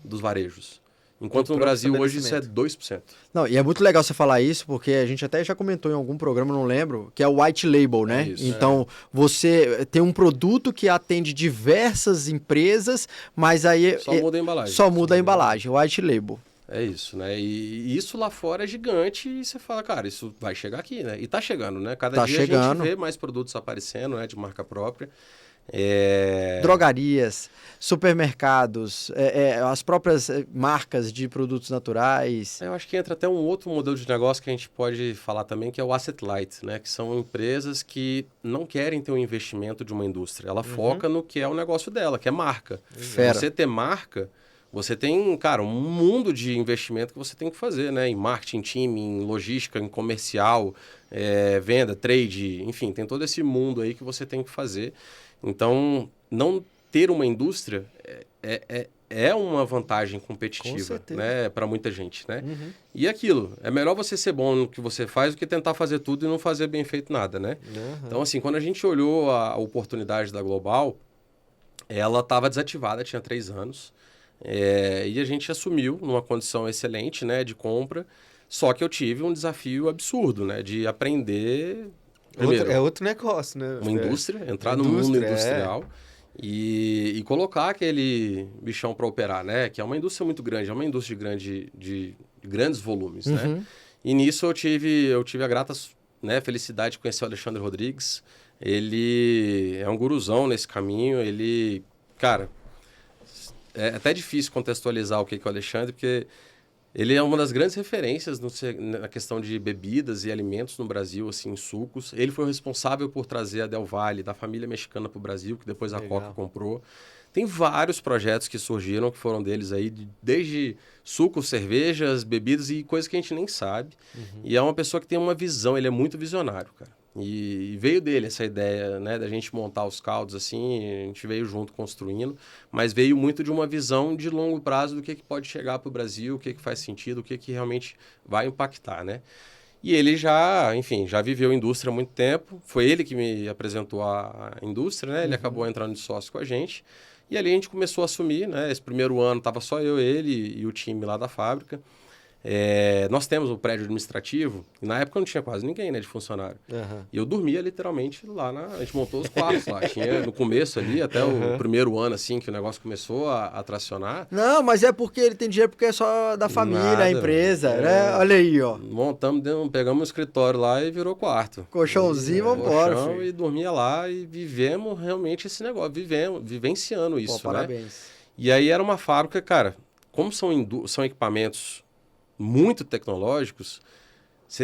dos varejos. Enquanto no Brasil hoje isso é 2%. Não, e é muito legal você falar isso, porque a gente até já comentou em algum programa, não lembro, que é o white label, né? Isso, então, você tem um produto que atende diversas empresas, mas aí... Só muda a embalagem. Só muda a embalagem, o white label. É isso, né? E isso lá fora é gigante e você fala, cara, isso vai chegar aqui, né? E tá chegando, né? Cada dia a gente vê mais produtos aparecendo, né? De marca própria. Drogarias, supermercados, as próprias marcas de produtos naturais. Eu acho que entra até um outro modelo de negócio que a gente pode falar também, que é o asset light, né? Que são empresas que não querem ter um investimento de uma indústria. Ela foca no que é o negócio dela, que é marca. Você ter marca, você tem, cara, um mundo de investimento que você tem que fazer, né? Em marketing, time, em logística, em comercial, venda, trade, enfim, tem todo esse mundo aí que você tem que fazer. Então, não ter uma indústria é uma vantagem competitiva, né, para muita gente, né? E aquilo, é melhor você ser bom no que você faz do que tentar fazer tudo e não fazer bem feito nada, né? Então, assim, quando a gente olhou a oportunidade da Global, ela estava desativada, tinha 3 anos, e a gente assumiu numa condição excelente, né, de compra, só que eu tive um desafio absurdo, né, de aprender... Primeiro, é outro negócio, né? Uma indústria, entrar no mundo industrial e colocar aquele bichão para operar, né? Que é uma indústria muito grande, é uma indústria de grandes volumes, né? E nisso eu tive a grata, né, felicidade de conhecer o Alexandre Rodrigues. Ele é um guruzão nesse caminho, ele, cara, é até difícil contextualizar o que é o Alexandre, porque ele é uma das grandes referências na questão de bebidas e alimentos no Brasil, assim, sucos. Ele foi o responsável por trazer a Del Valle, da família mexicana, para o Brasil, que depois a Coca comprou. Tem vários projetos que surgiram, que foram deles aí, desde sucos, cervejas, bebidas e coisas que a gente nem sabe. E é uma pessoa que tem uma visão, ele é muito visionário, cara. E veio dele essa ideia, né, da gente montar os caldos assim, a gente veio junto construindo, mas veio muito de uma visão de longo prazo do que pode chegar para o Brasil, o que faz sentido, o que realmente vai impactar, né? E ele já, enfim, já viveu indústria há muito tempo, foi ele que me apresentou a indústria, né? Ele acabou entrando de sócio com a gente, e ali a gente começou a assumir, né? Esse primeiro ano estava só eu, ele e o time lá da fábrica. Nós temos o prédio administrativo, e na época não tinha quase ninguém, né, de funcionário. E eu dormia literalmente lá, a gente montou os quartos lá. Tinha no começo ali, até o primeiro ano, assim, que o negócio começou a tracionar. Não, mas é porque ele tem dinheiro porque é só da família, Nada, a empresa, né? Olha aí, ó. Montamos, pegamos um escritório lá e virou quarto. Colchãozinho, vambora, Colchão, filho. e dormia lá e vivemos realmente esse negócio, vivenciando isso, Pô, né? parabéns. E aí era uma fábrica, cara, como são equipamentos muito tecnológicos,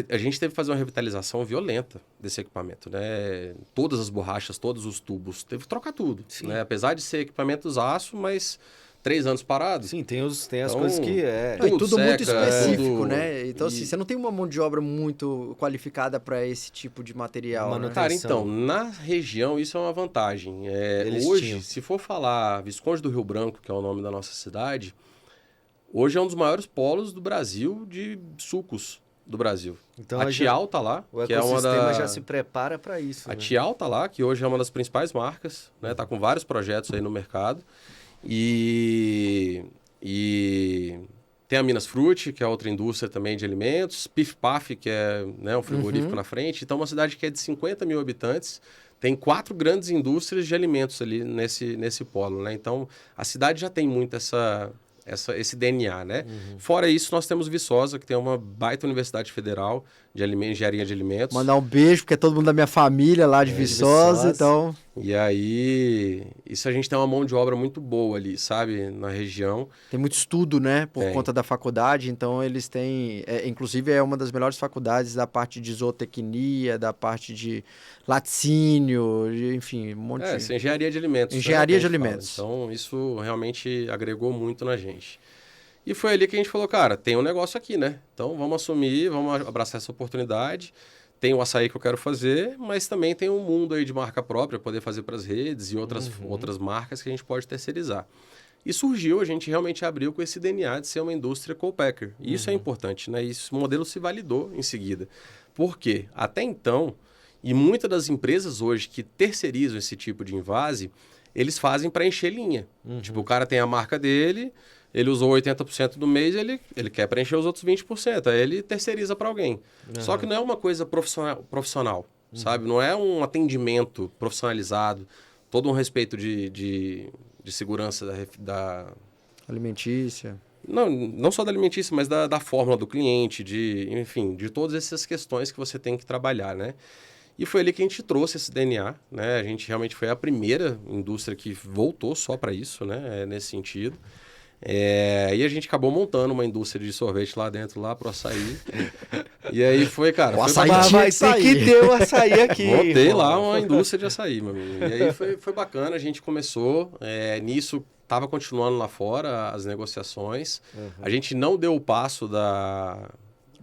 a gente teve que fazer uma revitalização violenta desse equipamento, né? Todas as borrachas, todos os tubos, teve que trocar tudo, né? Apesar de ser equipamentos aço, mas 3 anos parados. Sim, tem as Então, coisas que Não, e tudo muito seca, específico, tudo- né? Então, e- assim, você não tem uma mão de obra muito qualificada para esse tipo de material, né? Cara, Atenção. então, na região isso é uma vantagem. Eles Hoje, tinham. se for falar Visconde do Rio Branco, que é o nome da nossa cidade, hoje é um dos maiores polos do Brasil de sucos do Brasil. Então, a Tial tá lá, o que é uma ecossistema da... já se prepara para isso. A né? Tial tá lá, que hoje é uma das principais marcas, né? Tá com vários projetos aí no mercado. E tem a Minas Frutti, que é outra indústria também de alimentos. Pif Paf, que é, né, um frigorífico na frente. Então, uma cidade que é de 50 mil habitantes, tem 4 grandes indústrias de alimentos ali nesse polo, né? Então, a cidade já tem muito esse DNA, né? Fora isso, nós temos Viçosa, que tem uma baita universidade federal de engenharia de alimentos. Mandar um beijo, porque é todo mundo da minha família lá de Viçosa, Viçosa. então... E aí, isso a gente tem uma mão de obra muito boa ali, sabe? Na região. Tem muito estudo, né, por Tem. conta da faculdade, então eles têm, inclusive é uma das melhores faculdades da parte de zootecnia, da parte de laticínio, enfim, um monte de... Essa engenharia de alimentos. Engenharia né, de que a gente alimentos. fala. Então, isso realmente agregou muito na gente. E foi ali que a gente falou, cara, tem um negócio aqui, né? Então, vamos assumir, vamos abraçar essa oportunidade. Tem o açaí que eu quero fazer, mas também tem um mundo aí de marca própria, poder fazer para as redes e outras marcas que a gente pode terceirizar. E surgiu, a gente realmente abriu com esse DNA de ser uma indústria co-packer. E isso é importante, né? Isso, o modelo se validou em seguida. Por quê? Até então, e muitas das empresas hoje que terceirizam esse tipo de invase, eles fazem para encher linha. Tipo, o cara tem a marca dele, ele usou 80% do mês, ele quer preencher os outros 20%. Aí ele terceiriza para alguém. Só que não é uma coisa profissional, sabe? Não é um atendimento profissionalizado, todo um respeito de segurança da... Alimentícia. Não só da alimentícia, mas da fórmula do cliente, enfim, de todas essas questões que você tem que trabalhar, né? E foi ali que a gente trouxe esse DNA, né? A gente realmente foi a primeira indústria que voltou só para isso, né? Nesse sentido. E a gente acabou montando uma indústria de sorvete lá dentro, lá pro açaí. E aí foi, cara... O foi açaí bacana. Mas tinha vai que ter sair. que ter o açaí aqui. Montei lá irmão. uma indústria de açaí, meu amigo. E aí foi bacana, a gente começou. Nisso, estava continuando lá fora as negociações. A gente não deu o passo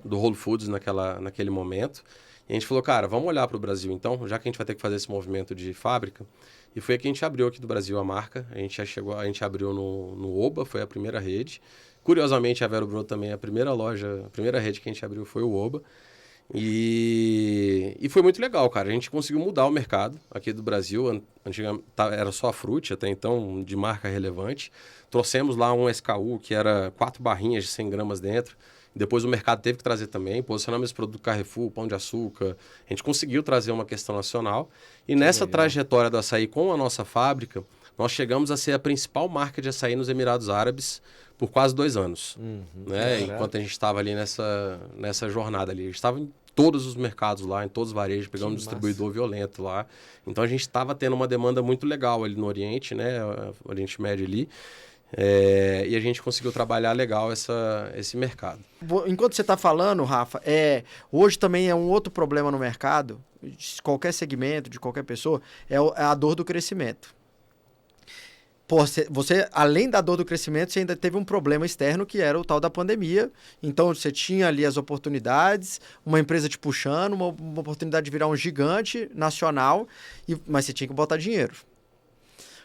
do Whole Foods naquele momento. E a gente falou, cara, vamos olhar para o Brasil então, já que a gente vai ter que fazer esse movimento de fábrica. E foi que a gente abriu aqui do Brasil a marca. A gente abriu no Oba, foi a primeira rede. Curiosamente, a Vero Brot também, a primeira rede que a gente abriu foi o Oba. E foi muito legal, cara. A gente conseguiu mudar o mercado aqui do Brasil. Antigamente era só a Frutti, até então, de marca relevante. Trouxemos lá um SKU, que era 4 barrinhas de 100 gramas dentro. Depois o mercado teve que trazer também. Posicionamos esse produto do Carrefour, Pão de Açúcar. A gente conseguiu trazer uma questão nacional. E nessa trajetória do açaí com a nossa fábrica, nós chegamos a ser a principal marca de açaí nos Emirados Árabes por quase 2 anos. Né? Enquanto a gente estava ali nessa jornada ali. A gente estava em todos os mercados lá, em todos os varejos, pegamos um distribuidor violento lá. Então a gente estava tendo uma demanda muito legal ali no Oriente, né? Oriente Médio ali. E a gente conseguiu trabalhar legal esse mercado. Enquanto você está falando, Rafa, hoje também é um outro problema no mercado, de qualquer segmento, de qualquer pessoa, é a dor do crescimento. Pô, você, além da dor do crescimento, você ainda teve um problema externo que era o tal da pandemia. Então, você tinha ali as oportunidades, uma empresa te puxando, uma oportunidade de virar um gigante nacional, mas você tinha que botar dinheiro.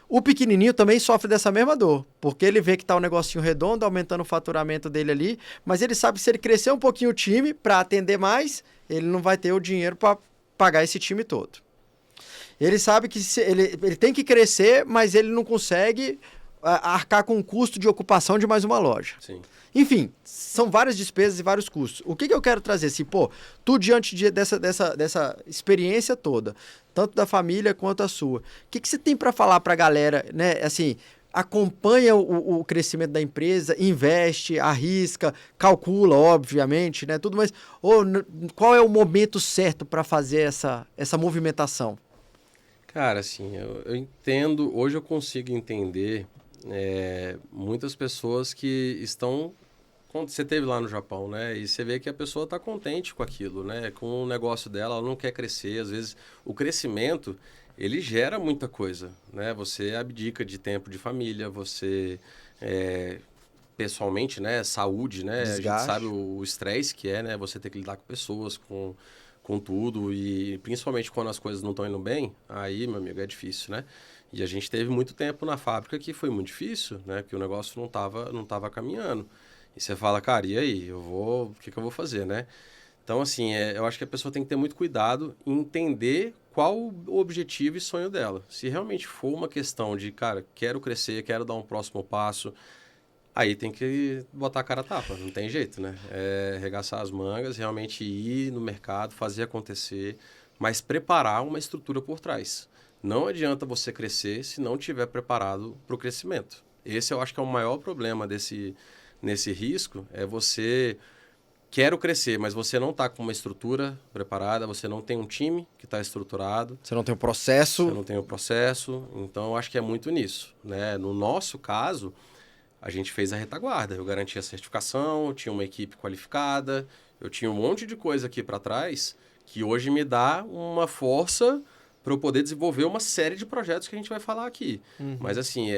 O pequenininho também sofre dessa mesma dor, porque ele vê que tá um negocinho redondo, aumentando o faturamento dele ali, mas ele sabe que se ele crescer um pouquinho o time para atender mais, ele não vai ter o dinheiro para pagar esse time todo. Ele sabe que ele tem que crescer, mas ele não consegue arcar com o custo de ocupação de mais uma loja. Sim. Enfim, são várias despesas e vários custos. O que eu quero trazer? Assim, tu diante dessa experiência toda, tanto da família quanto a sua, o que você tem para falar para a galera, né? Assim, acompanha o crescimento da empresa, investe, arrisca, calcula, obviamente, né? Tudo, mas qual é o momento certo para fazer essa movimentação? Cara, assim, eu entendo, hoje eu consigo entender muitas pessoas que estão, você esteve lá no Japão, né, e você vê que a pessoa está contente com aquilo, né, com o negócio dela, ela não quer crescer, às vezes o crescimento, ele gera muita coisa, né, você abdica de tempo de família, você, pessoalmente, né, saúde, né, Desgaste. A gente sabe o estresse que é, né, você ter que lidar com pessoas, com tudo, e principalmente quando as coisas não estão indo bem, aí, meu amigo, é difícil, né? E a gente teve muito tempo na fábrica que foi muito difícil, né? Que o negócio não tava caminhando. E você fala, cara, e aí? O que eu vou fazer, né? Então, assim, eu acho que a pessoa tem que ter muito cuidado em entender qual o objetivo e sonho dela. Se realmente for uma questão de, cara, quero crescer, quero dar um próximo passo, aí tem que botar a cara a tapa, não tem jeito, né? Arregaçar as mangas, realmente ir no mercado, fazer acontecer, mas preparar uma estrutura por trás. Não adianta você crescer se não estiver preparado para o crescimento. Esse eu acho que é o maior problema nesse risco, é você quero crescer, mas você não está com uma estrutura preparada, você não tem um time que está estruturado. Você não tem um processo. Você não tem o processo, então eu acho que é muito nisso, né? No nosso caso, a gente fez a retaguarda, eu garanti a certificação, eu tinha uma equipe qualificada, eu tinha um monte de coisa aqui para trás que hoje me dá uma força para eu poder desenvolver uma série de projetos que a gente vai falar aqui. Uhum. Mas assim,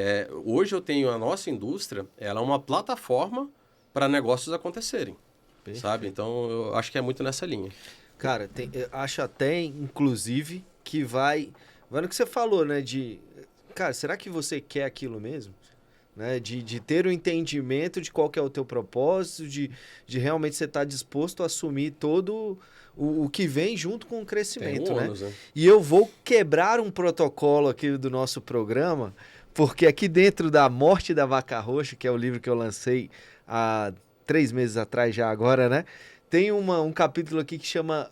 hoje eu tenho a nossa indústria, ela é uma plataforma para negócios acontecerem, perfeito, sabe? Então eu acho que é muito nessa linha. Cara, eu acho até, inclusive, que vai no que você falou, né? Cara, será que você quer aquilo mesmo? Né, de ter o entendimento de qual que é o teu propósito, de realmente você estar disposto a assumir todo o que vem junto com o crescimento. Tem um ônus, né? E eu vou quebrar um protocolo aqui do nosso programa, porque aqui dentro da Morte da Vaca Roxa, que é o livro que eu lancei há 3 meses atrás já agora, né? Tem um capítulo aqui que chama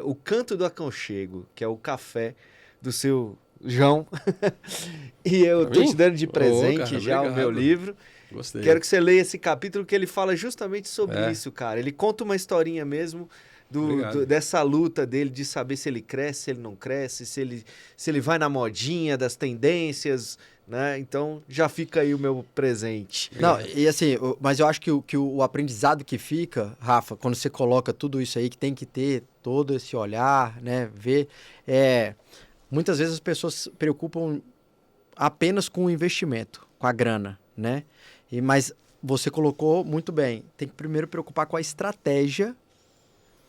O Canto do Aconchego, que é o café do seu João. E eu tô te dando de presente já obrigado. O meu livro. Gostei. Quero que você leia esse capítulo que ele fala justamente sobre isso, cara. Ele conta uma historinha mesmo dessa luta dele de saber se ele cresce, se ele não cresce, se ele vai na modinha das tendências, né? Então já fica aí o meu presente. Não, e assim, mas eu acho que o aprendizado que fica, Rafa, quando você coloca tudo isso aí, que tem que ter todo esse olhar, né? Ver, muitas vezes as pessoas se preocupam apenas com o investimento, com a grana, né? Mas você colocou muito bem, tem que primeiro preocupar com a estratégia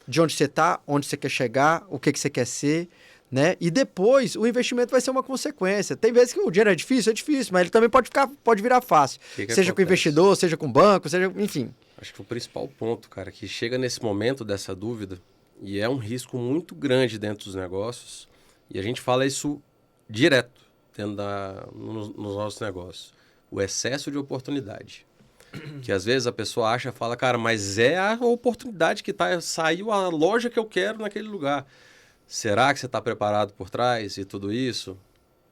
de onde você está, onde você quer chegar, o que você quer ser, né? E depois o investimento vai ser uma consequência. Tem vezes que o dinheiro é difícil, mas ele também pode virar fácil. Seja com investidor, seja com banco, enfim. Acho que o principal ponto, cara, que chega nesse momento dessa dúvida, e é um risco muito grande dentro dos negócios, e a gente fala isso direto nos nossos negócios. O excesso de oportunidade. Que às vezes a pessoa fala, cara, mas é a oportunidade que saiu a loja que eu quero naquele lugar. Será que você está preparado por trás e tudo isso?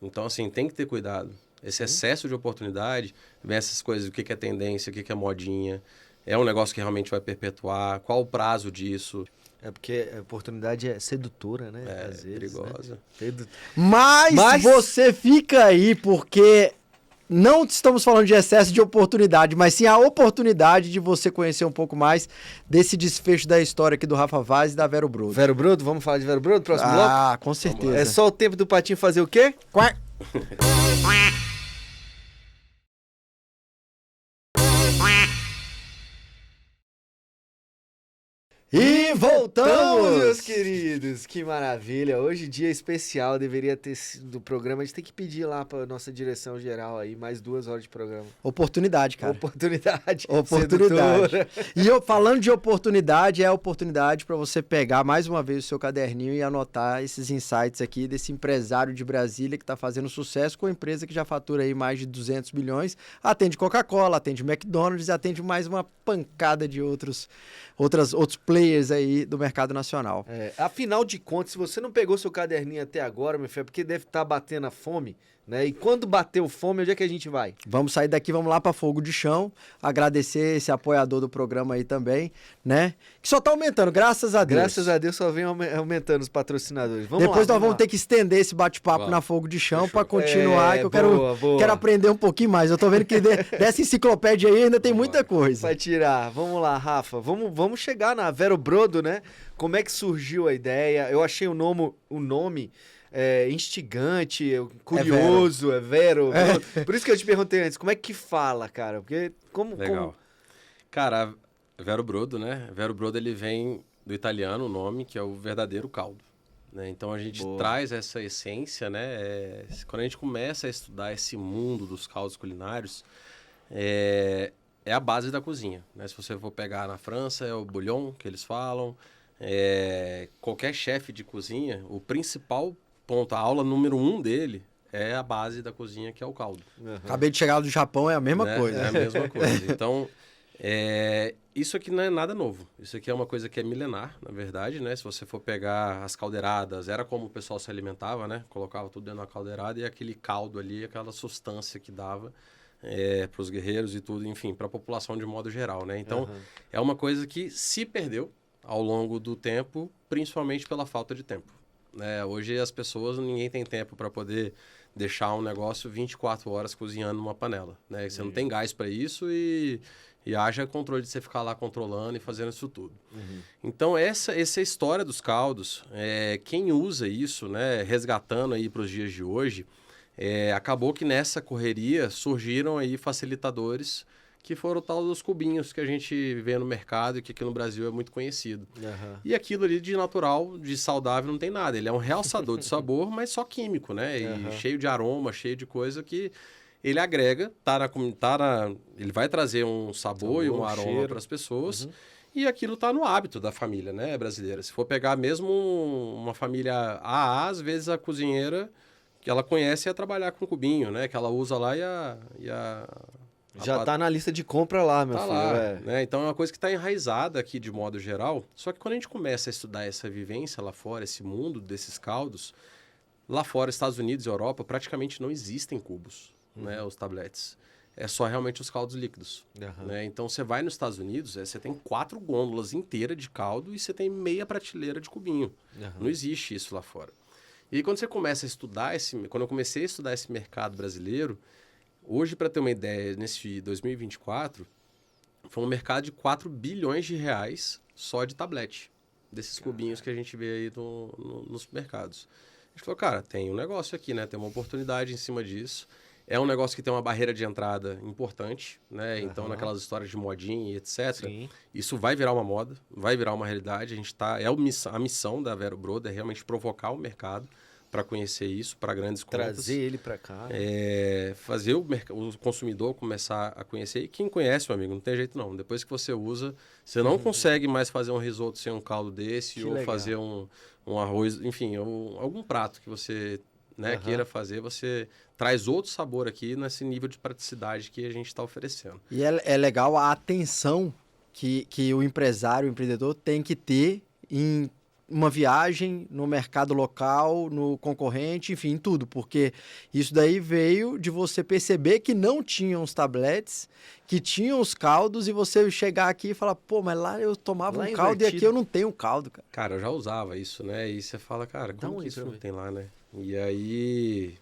Então, assim, tem que ter cuidado. Esse excesso de oportunidade, vem essas coisas, o que é tendência, o que é modinha, é um negócio que realmente vai perpetuar, qual o prazo disso? É porque a oportunidade é sedutora, né? Às vezes, perigosa. Né? Mas você fica aí porque não estamos falando de excesso de oportunidade, mas sim a oportunidade de você conhecer um pouco mais desse desfecho da história aqui do Rafa Vaz e da Vero Brodo. Vero Brodo, vamos falar de Vero Brodo, próximo bloco? Ah, com certeza. É só o tempo do Patinho fazer o quê? Quá. E voltamos! Meus queridos, que maravilha. Hoje dia especial, deveria ter sido do programa. A gente tem que pedir lá pra nossa direção geral aí, mais 2 horas de programa. Oportunidade, cara. Oportunidade. Oportunidade. Sedutora. E eu falando de oportunidade, é a oportunidade para você pegar mais uma vez o seu caderninho e anotar esses insights aqui desse empresário de Brasília que está fazendo sucesso com a empresa que já fatura aí mais de 200 milhões, atende Coca-Cola, atende McDonald's, atende mais uma pancada de outros players aí do mercado nacional. Afinal de contas, se você não pegou seu caderninho até agora, meu filho, é porque deve estar batendo a fome, né? E quando bateu fome, onde é que a gente vai? Vamos sair daqui, vamos lá para Fogo de Chão, agradecer esse apoiador do programa aí também, né? Que só tá aumentando, graças a Deus. Graças a Deus só vem aumentando os patrocinadores. Depois lá, nós vamos ter que estender esse bate-papo Vamos. na Fogo de Chão para continuar, que eu boa. quero aprender um pouquinho mais. Eu tô vendo que dessa enciclopédia aí ainda tem muita coisa. Vai tirar. Vamos lá, Rafa. Vamos chegar na Vero Brodo, né? Como é que surgiu a ideia? Eu achei o nome instigante, curioso, Vero. Por isso que eu te perguntei antes, como é que fala, cara? Porque Legal. Cara, Vero Brodo, né? Vero Brodo, ele vem do italiano, o nome, que é o verdadeiro caldo. Né? Então, a gente traz essa essência, né? Quando a gente começa a estudar esse mundo dos caldos culinários, é a base da cozinha. Né? Se você for pegar na França, é o bouillon que eles falam. Qualquer chefe de cozinha, o principal ponto, a aula número 1 dele é a base da cozinha, que é o caldo. Acabei de chegar do Japão, é a mesma coisa. É a mesma coisa. Então, isso aqui não é nada novo. Isso aqui é uma coisa que é milenar, na verdade, né? Se você for pegar as caldeiradas, era como o pessoal se alimentava, né? Colocava tudo dentro da caldeirada e aquele caldo ali, aquela sustância que dava para os guerreiros e tudo, enfim, para a população de modo geral, né? Então, é uma coisa que se perdeu ao longo do tempo, principalmente pela falta de tempo. Hoje as pessoas, ninguém tem tempo para poder deixar um negócio 24 horas cozinhando numa panela. Né? Você não tem gás para isso e haja controle de você ficar lá controlando e fazendo isso tudo. Então, essa é a história dos caldos. Quem usa isso, né, resgatando aí para os dias de hoje, acabou que nessa correria surgiram aí facilitadores que foram o tal dos cubinhos que a gente vê no mercado e que aqui no Brasil é muito conhecido. E aquilo ali de natural, de saudável, não tem nada. Ele é um realçador de sabor, mas só químico, né? E cheio de aroma, cheio de coisa que ele agrega, ele vai trazer um sabor e um aroma para as pessoas. E aquilo está no hábito da família, né, brasileira. Se for pegar mesmo uma família às vezes a cozinheira que ela conhece é trabalhar com cubinho, né? Que ela usa lá já tá na lista de compra lá, meu filho. Lá, né? Então é uma coisa que está enraizada aqui de modo geral. Só que quando a gente começa a estudar essa vivência lá fora, esse mundo desses caldos, lá fora, Estados Unidos e Europa, praticamente não existem cubos, né? Os tabletes. É só realmente os caldos líquidos. Né? Então você vai nos Estados Unidos, você tem 4 gôndolas inteiras de caldo e você tem meia prateleira de cubinho. Não existe isso lá fora. E aí, quando você começa a estudar quando eu comecei a estudar esse mercado brasileiro, hoje, para ter uma ideia, nesse 2024, foi um mercado de 4 bilhões de reais só de tablete, desses cubinhos que a gente vê aí nos mercados. A gente falou, cara, tem um negócio aqui, né? Tem uma oportunidade em cima disso. É um negócio que tem uma barreira de entrada importante, né? Então, naquelas histórias de modinha e etc., isso vai virar uma moda, vai virar uma realidade. A missão da Vero Brodo é realmente provocar o mercado para conhecer isso, para grandes contas. Trazer ele para cá. Fazer o consumidor começar a conhecer. E quem conhece, meu amigo, não tem jeito não. Depois que você usa, você não consegue mais fazer um risoto sem um caldo desse, ou fazer um arroz, enfim, algum prato que você queira fazer, você traz outro sabor aqui nesse nível de praticidade que a gente está oferecendo. E é legal a atenção que o empresário, o empreendedor tem que ter em uma viagem no mercado local, no concorrente, enfim, em tudo, porque isso daí veio de você perceber que não tinham os tabletes, que tinham os caldos, e você chegar aqui e falar, pô, mas lá eu tomava um caldo e aqui eu não tenho caldo, cara. Cara, eu já usava isso, né? E você fala, cara, como que isso não tem lá, né? E aí...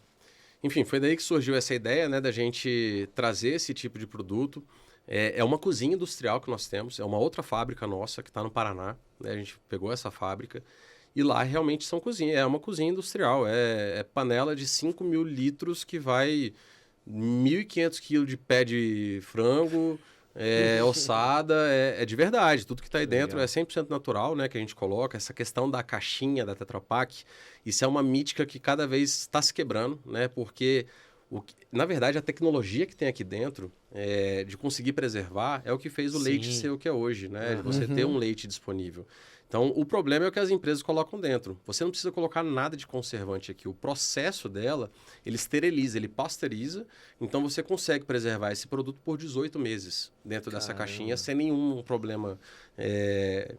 Enfim, foi daí que surgiu essa ideia, né, da gente trazer esse tipo de produto. É uma cozinha industrial que nós temos, é uma outra fábrica nossa que está no Paraná, né? A gente pegou essa fábrica e lá realmente são é uma cozinha industrial, é panela de 5.000 litros que vai 1.500 quilos de pé de frango, ossada, é de verdade. Tudo que está aí dentro é 100% natural, né, que a gente coloca. Essa questão da caixinha da Tetra Pak, isso é uma mítica que cada vez está se quebrando, né, porque... na verdade, a tecnologia que tem aqui dentro de conseguir preservar é o que fez o leite ser o que é hoje, né? De você ter um leite disponível. Então, o problema é o que as empresas colocam dentro. Você não precisa colocar nada de conservante aqui. O processo dela, ele esteriliza, ele pasteuriza. Então, você consegue preservar esse produto por 18 meses dentro dessa caixinha, sem nenhum problema,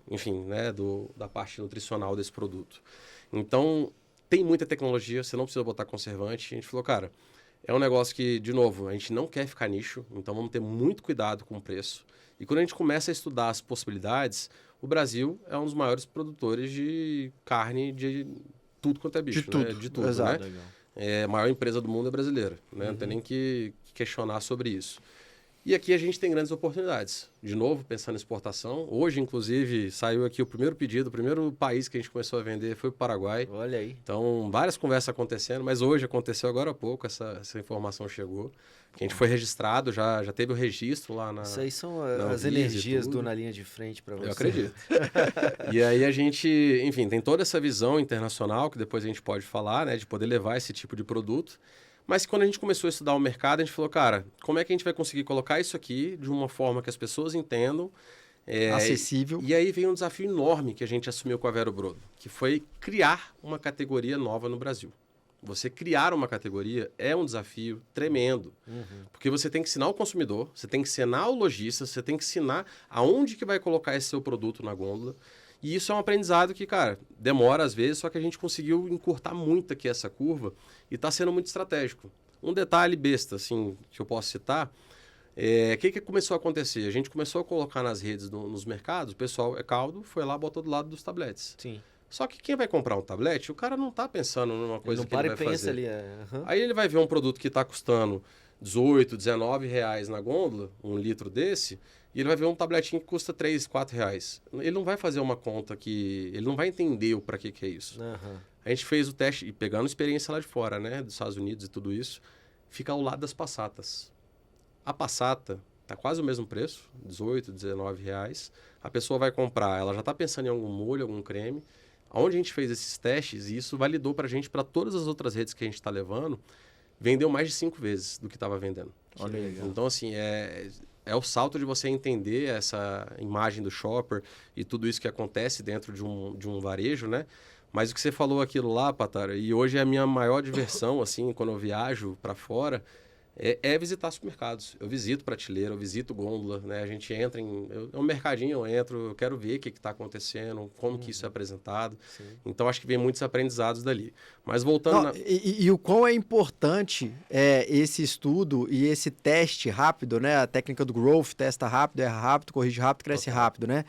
enfim, né, da parte nutricional desse produto. Então, tem muita tecnologia, você não precisa botar conservante. A gente falou, cara... é um negócio que, de novo, a gente não quer ficar nicho, então vamos ter muito cuidado com o preço. E quando a gente começa a estudar as possibilidades, o Brasil é um dos maiores produtores de carne de tudo quanto é bicho, de tudo, exato. Né? Legal. A maior empresa do mundo é brasileira, né? Não tem nem que questionar sobre isso. E aqui a gente tem grandes oportunidades. De novo, pensando em exportação. Hoje, inclusive, saiu aqui o primeiro pedido. O primeiro país que a gente começou a vender foi o Paraguai. Olha aí. Então, várias conversas acontecendo, mas hoje aconteceu agora há pouco, essa informação chegou. Que a gente foi registrado, já teve o registro lá na... Isso aí são na as Anvisa e energias tudo. Na linha de frente para você. Eu acredito. E aí a gente, enfim, tem toda essa visão internacional, que depois a gente pode falar, né? De poder levar esse tipo de produto. Mas quando a gente começou a estudar o mercado, a gente falou, cara, como é que a gente vai conseguir colocar isso aqui de uma forma que as pessoas entendam? Acessível. E aí veio um desafio enorme que a gente assumiu com a Vero Brodo, que foi criar uma categoria nova no Brasil. Você criar uma categoria é um desafio tremendo, porque você tem que ensinar o consumidor, você tem que ensinar o lojista, você tem que ensinar aonde que vai colocar esse seu produto na gôndola. E isso é um aprendizado que, cara, demora às vezes, só que a gente conseguiu encurtar muito aqui essa curva e está sendo muito estratégico. Um detalhe besta, assim, que eu posso citar, o que começou a acontecer? A gente começou a colocar nas redes, nos mercados, o pessoal caldo, foi lá, botou do lado dos tabletes. Sim. Só que quem vai comprar um tablete, o cara não está pensando numa coisa que ele vai fazer. Ali, Aí ele vai ver um produto que está custando 18, 19 reais na gôndola, um litro desse, e ele vai ver um tabletinho que custa 3, 4 reais. Ele não vai fazer uma conta que... ele não vai entender o para que é isso. A gente fez o teste, e pegando experiência lá de fora, né, dos Estados Unidos e tudo isso, fica ao lado das passatas. A passata está quase o mesmo preço, 18, 19 reais. A pessoa vai comprar, ela já está pensando em algum molho, algum creme. Onde a gente fez esses testes, e isso validou para a gente, para todas as outras redes que a gente está levando, vendeu mais de 5 vezes do que estava vendendo. Olha, legal. Então, assim, é o salto de você entender essa imagem do shopper e tudo isso que acontece dentro de um varejo, né? Mas o que você falou aquilo lá, Patara, e hoje é a minha maior diversão, assim, quando eu viajo para fora, é visitar supermercados. Eu visito prateleira, eu visito gôndola, né? A gente entra é um mercadinho, eu entro, eu quero ver o que está acontecendo, como que isso é apresentado. Sim. Então, acho que vem muitos aprendizados dali. Mas voltando... E o quão é importante esse estudo e esse teste rápido, né? A técnica do growth, testa rápido, erra rápido, corrige rápido, cresce rápido, né?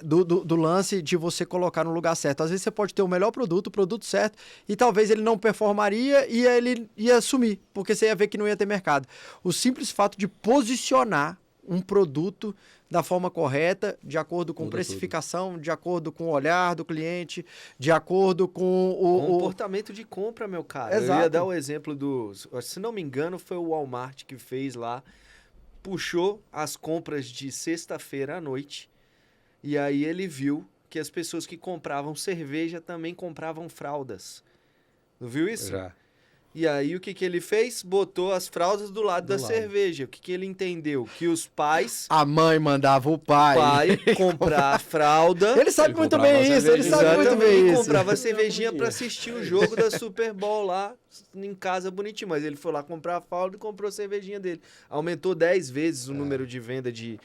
Do lance de você colocar no lugar certo. Às vezes você pode ter o melhor produto, o produto certo, e talvez ele não performaria e ele ia sumir, porque você ia ver que não ia ter mercado. O simples fato de posicionar um produto da forma correta, de acordo com precificação, de acordo com o olhar do cliente, de acordo com o comportamento de compra, meu cara. Exato. Eu ia dar o exemplo se não me engano, foi o Walmart que fez lá, puxou as compras de sexta-feira à noite, e aí ele viu que as pessoas que compravam cerveja também compravam fraldas. Não viu isso? Já. E aí, o que ele fez? Botou as fraldas do lado da cerveja. O que ele entendeu? Que os pais... A mãe mandava o pai comprar a fralda. Ele sabe muito bem isso, ele sabe muito bem isso. Comprava a cervejinha pra assistir o jogo da Super Bowl lá em casa bonitinho. Mas ele foi lá comprar a fralda e comprou a cervejinha dele. Aumentou 10 vezes o número de venda de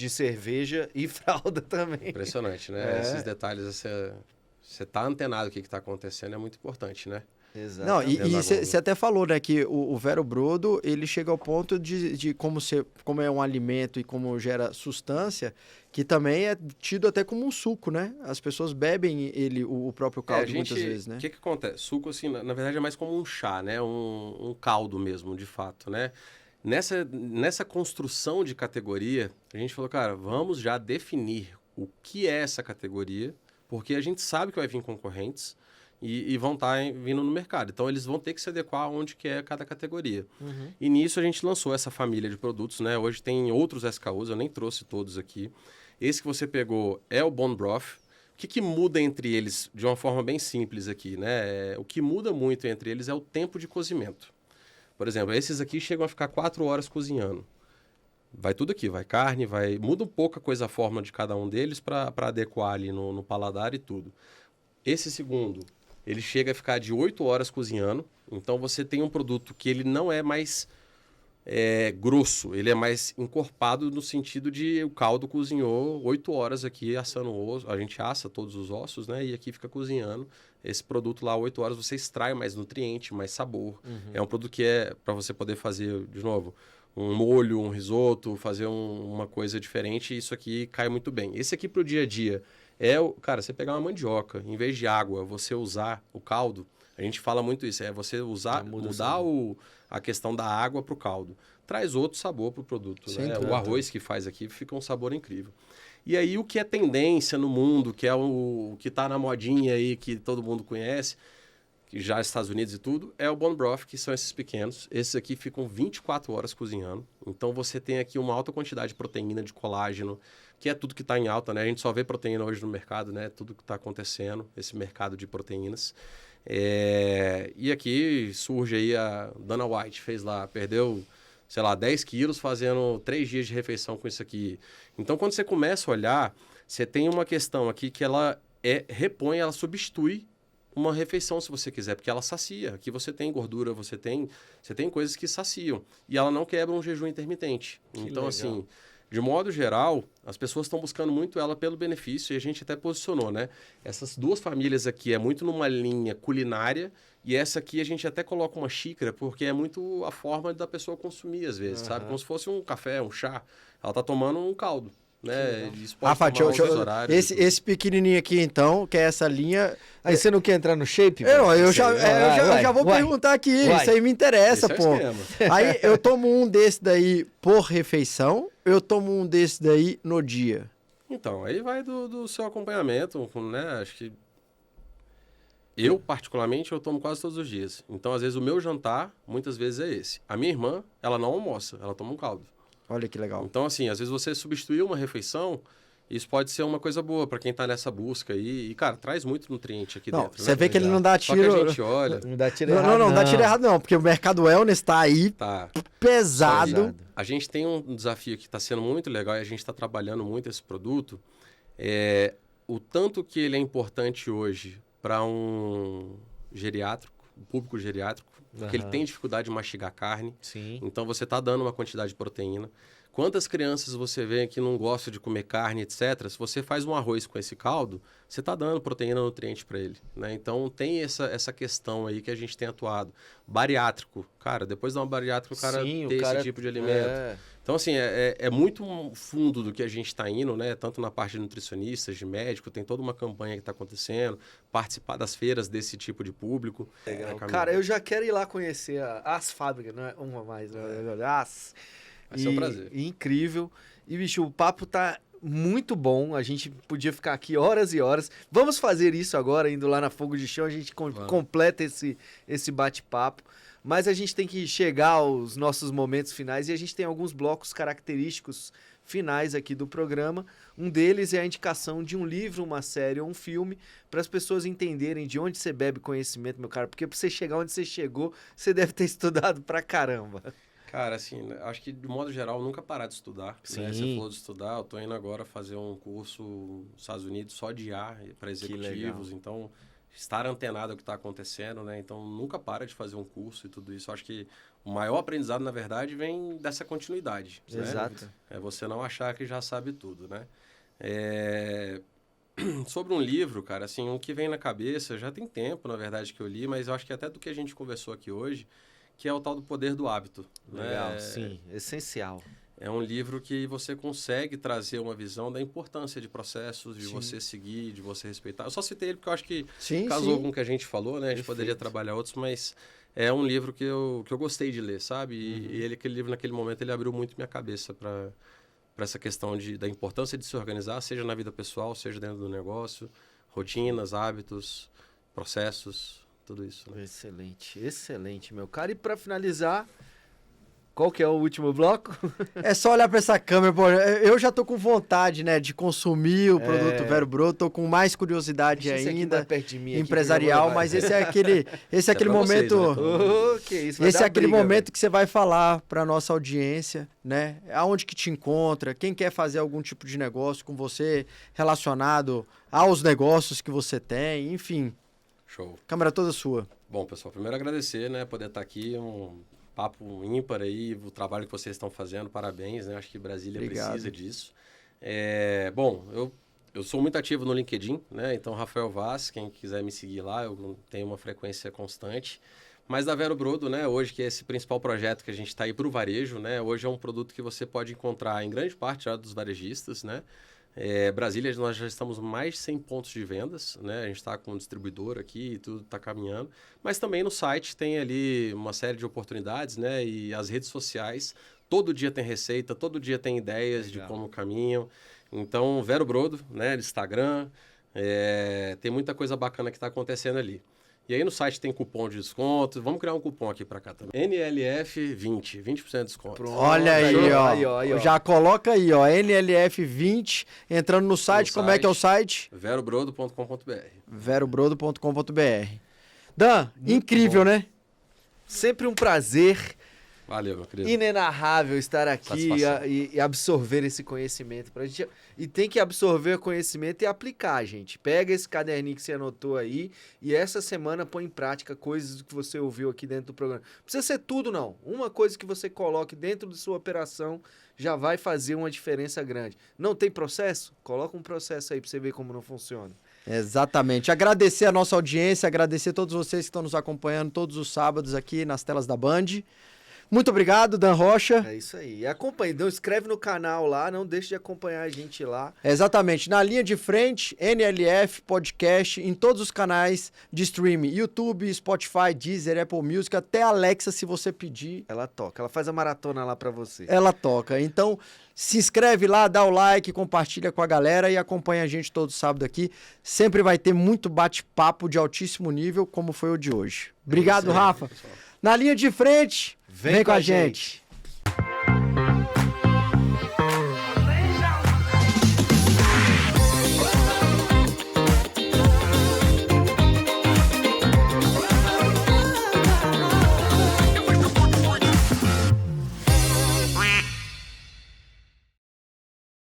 cerveja e fralda também. Impressionante, né? Esses detalhes, você tá antenado o que está acontecendo, é muito importante, né? Exato. Não, e você até falou, né, que o Vero Brodo, ele chega ao ponto de como é um alimento e como gera sustância, que também é tido até como um suco, né? As pessoas bebem o próprio caldo muitas vezes, né? O que acontece? Suco, assim, na verdade, é mais como um chá, né? Um caldo mesmo, de fato, né? Nessa construção de categoria, a gente falou, cara, vamos já definir o que é essa categoria, porque a gente sabe que vai vir concorrentes e vão estar vindo no mercado. Então, eles vão ter que se adequar aonde que é cada categoria. E nisso a gente lançou essa família de produtos, né? Hoje tem outros SKUs, eu nem trouxe todos aqui. Esse que você pegou é o Bone Broth. O que muda entre eles de uma forma bem simples aqui, né? O que muda muito entre eles é o tempo de cozimento. Por exemplo, esses aqui chegam a ficar 4 horas cozinhando. Vai tudo aqui, vai carne, muda um pouco a forma de cada um deles para adequar ali no paladar e tudo. Esse segundo, ele chega a ficar de 8 horas cozinhando. Então você tem um produto que ele não é mais grosso, ele é mais encorpado no sentido de o caldo cozinhou 8 horas aqui assando o osso, a gente assa todos os ossos, né? E aqui fica cozinhando. Esse produto lá, 8 horas, você extrai mais nutriente, mais sabor. É um produto que é para você poder fazer, de novo, um molho, um risoto, fazer uma coisa diferente. Isso aqui cai muito bem. Esse aqui para o dia a dia cara, você pegar uma mandioca, em vez de água, você usar o caldo. A gente fala muito isso, você mudar a questão da água para o caldo. Traz outro sabor para o produto. Sim, né? O arroz que faz aqui fica um sabor incrível. E aí o que é tendência no mundo, que é o que está na modinha aí, que todo mundo conhece, que já nos Estados Unidos e tudo, é o Bone Broth, que são esses pequenos. Esses aqui ficam 24 horas cozinhando. Então você tem aqui uma alta quantidade de proteína, de colágeno, que é tudo que está em alta, né? A gente só vê proteína hoje no mercado, né? Tudo que está acontecendo, esse mercado de proteínas. E aqui surge aí a Dana White, fez lá, perdeu, sei lá, 10 quilos fazendo 3 dias de refeição com isso aqui. Então, quando você começa a olhar, você tem uma questão aqui que ela ela substitui uma refeição, se você quiser, porque ela sacia. Aqui você tem gordura, você tem coisas que saciam. E ela não quebra um jejum intermitente. Então, legal. assim, de modo geral, as pessoas estão buscando muito ela pelo benefício e a gente até posicionou, né? Essas duas famílias aqui é muito numa linha culinária e essa aqui a gente até coloca uma xícara porque é muito a forma da pessoa consumir às vezes, sabe? Como se fosse um café, um chá. Ela tá tomando um caldo, né? Isso pode Rafa, tomar outros horários. esse pequenininho aqui, então, que é essa linha... Aí você não quer entrar no shape? Eu já vou perguntar aqui, isso aí me interessa, Esse é o pô. esquema. Aí eu tomo um desse daí por refeição, eu tomo um desse daí no dia. Então, aí vai do seu acompanhamento, né? Acho que eu, particularmente, eu tomo quase todos os dias. Então, às vezes, o meu jantar, muitas vezes, é esse. A minha irmã, ela não almoça, ela toma um caldo. Olha que legal. Então, assim, às vezes você substituir uma refeição, isso pode ser uma coisa boa para quem tá nessa busca aí. E, cara, traz muito nutriente aqui dentro. Você né? vê que ele não dá Só tiro... que a gente olha... Não dá tiro errado, Não dá tiro errado não, porque o mercado wellness tá aí Tá. pesado. A gente tem um desafio que está sendo muito legal e a gente está trabalhando muito esse produto. O tanto que ele é importante hoje para um geriátrico, um público geriátrico, porque ele tem dificuldade de mastigar carne. Sim. Então você está dando uma quantidade de proteína. Quantas crianças você vê que não gostam de comer carne, etc. Se você faz um arroz com esse caldo, você está dando proteína, nutriente para ele, né? Então tem essa questão aí que a gente tem atuado. Bariátrico, cara, depois de uma bariátrica o cara Sim, ter esse tipo de alimento. Então, assim, é muito fundo do que a gente está indo, né? Tanto na parte de nutricionistas, de médico, tem toda uma campanha que está acontecendo, participar das feiras desse tipo de público. Legal. Cara, eu já quero ir lá conhecer as fábricas, não é uma mais, as... Vai ser um prazer. Incrível. E, bicho, o papo tá muito bom. A gente podia ficar aqui horas e horas. Vamos fazer isso agora, indo lá na Fogo de Chão. A gente completa esse bate-papo. Mas a gente tem que chegar aos nossos momentos finais e a gente tem alguns blocos característicos finais aqui do programa. Um deles é a indicação de um livro, uma série ou um filme para as pessoas entenderem de onde você bebe conhecimento, meu cara. Porque para você chegar onde você chegou, você deve ter estudado pra caramba. Cara, assim, acho que de modo geral nunca parar de estudar. Sim. Né? Você falou de estudar, eu tô indo agora fazer um curso nos Estados Unidos só de IA para executivos. Então, estar antenado ao que está acontecendo, né? Então, nunca para de fazer um curso e tudo isso. Acho que o maior aprendizado, na verdade, vem dessa continuidade. Exato. Né? É você não achar que já sabe tudo, né? Sobre um livro, cara, assim, o que vem na cabeça, já tem tempo, na verdade, que eu li, mas eu acho que até do que a gente conversou aqui hoje, que é o tal do Poder do Hábito. Legal, né? sim, essencial. É um livro que você consegue trazer uma visão da importância de processos, de você seguir, de você respeitar. Eu só citei ele porque eu acho que casou com o que a gente falou, né? A gente poderia trabalhar outros, mas é um livro que eu gostei de ler, sabe? E aquele livro, naquele momento, ele abriu muito minha cabeça para essa questão da importância de se organizar, seja na vida pessoal, seja dentro do negócio, rotinas, hábitos, processos, tudo isso. Né? Excelente, excelente, meu cara. E para finalizar, qual que é o último bloco? É só olhar para essa câmera, pô. Eu já tô com vontade, né, de consumir o produto Vero Brodo, tô com mais curiosidade ainda, empresarial, mas esse é aquele momento, vocês, né? Que isso, esse é aquele momento que você vai falar para nossa audiência, né, aonde que te encontra, quem quer fazer algum tipo de negócio com você relacionado aos negócios que você tem, enfim. Show. Câmera toda sua. Bom, pessoal, primeiro agradecer, né, poder estar aqui, papo ímpar aí, o trabalho que vocês estão fazendo, parabéns, né? Acho que Brasília precisa disso. Bom, eu sou muito ativo no LinkedIn, né? Então, Rafael Vaz, quem quiser me seguir lá, eu tenho uma frequência constante. Mas da Vero Brodo, né? Hoje, que é esse principal projeto que a gente está aí para o varejo, né? Hoje é um produto que você pode encontrar em grande parte já dos varejistas, né? Brasília, nós já estamos mais de 100 pontos de vendas, né? A gente está com um distribuidor aqui e tudo está caminhando. Mas também no site tem ali uma série de oportunidades, né? E as redes sociais, todo dia tem receita, todo dia tem ideias de como caminham. Então, Vero Brodo, né? Instagram, tem muita coisa bacana que está acontecendo ali. E aí no site tem cupom de desconto. Vamos criar um cupom aqui para cá também. NLF20, 20% de desconto. Pronto, olha aí, ó. Já coloca aí, ó. NLF20, entrando no site. Como é que é o site? verobrodo.com.br. verobrodo.com.br. Dan, incrível, né? Sempre um prazer. Valeu, meu querido. Inenarrável estar aqui e absorver esse conhecimento pra gente. E tem que absorver o conhecimento e aplicar, gente. Pega esse caderninho que você anotou aí e essa semana põe em prática coisas que você ouviu aqui dentro do programa. Não precisa ser tudo, não. Uma coisa que você coloque dentro de sua operação já vai fazer uma diferença grande. Não tem processo? Coloca um processo aí pra você ver como não funciona. Exatamente. Agradecer a nossa audiência, agradecer a todos vocês que estão nos acompanhando todos os sábados aqui nas telas da Band. Muito obrigado, Dan Rocha. É isso aí. E acompanhe, então inscreve no canal lá, não deixe de acompanhar a gente lá. Exatamente. Na linha de frente, NLF Podcast, em todos os canais de streaming. YouTube, Spotify, Deezer, Apple Music, até Alexa, se você pedir. Ela toca, ela faz a maratona lá pra você. Ela toca. Então, se inscreve lá, dá o like, compartilha com a galera e acompanha a gente todo sábado aqui. Sempre vai ter muito bate-papo de altíssimo nível, como foi o de hoje. Obrigado, Rafa. Na linha de frente, vem com a gente.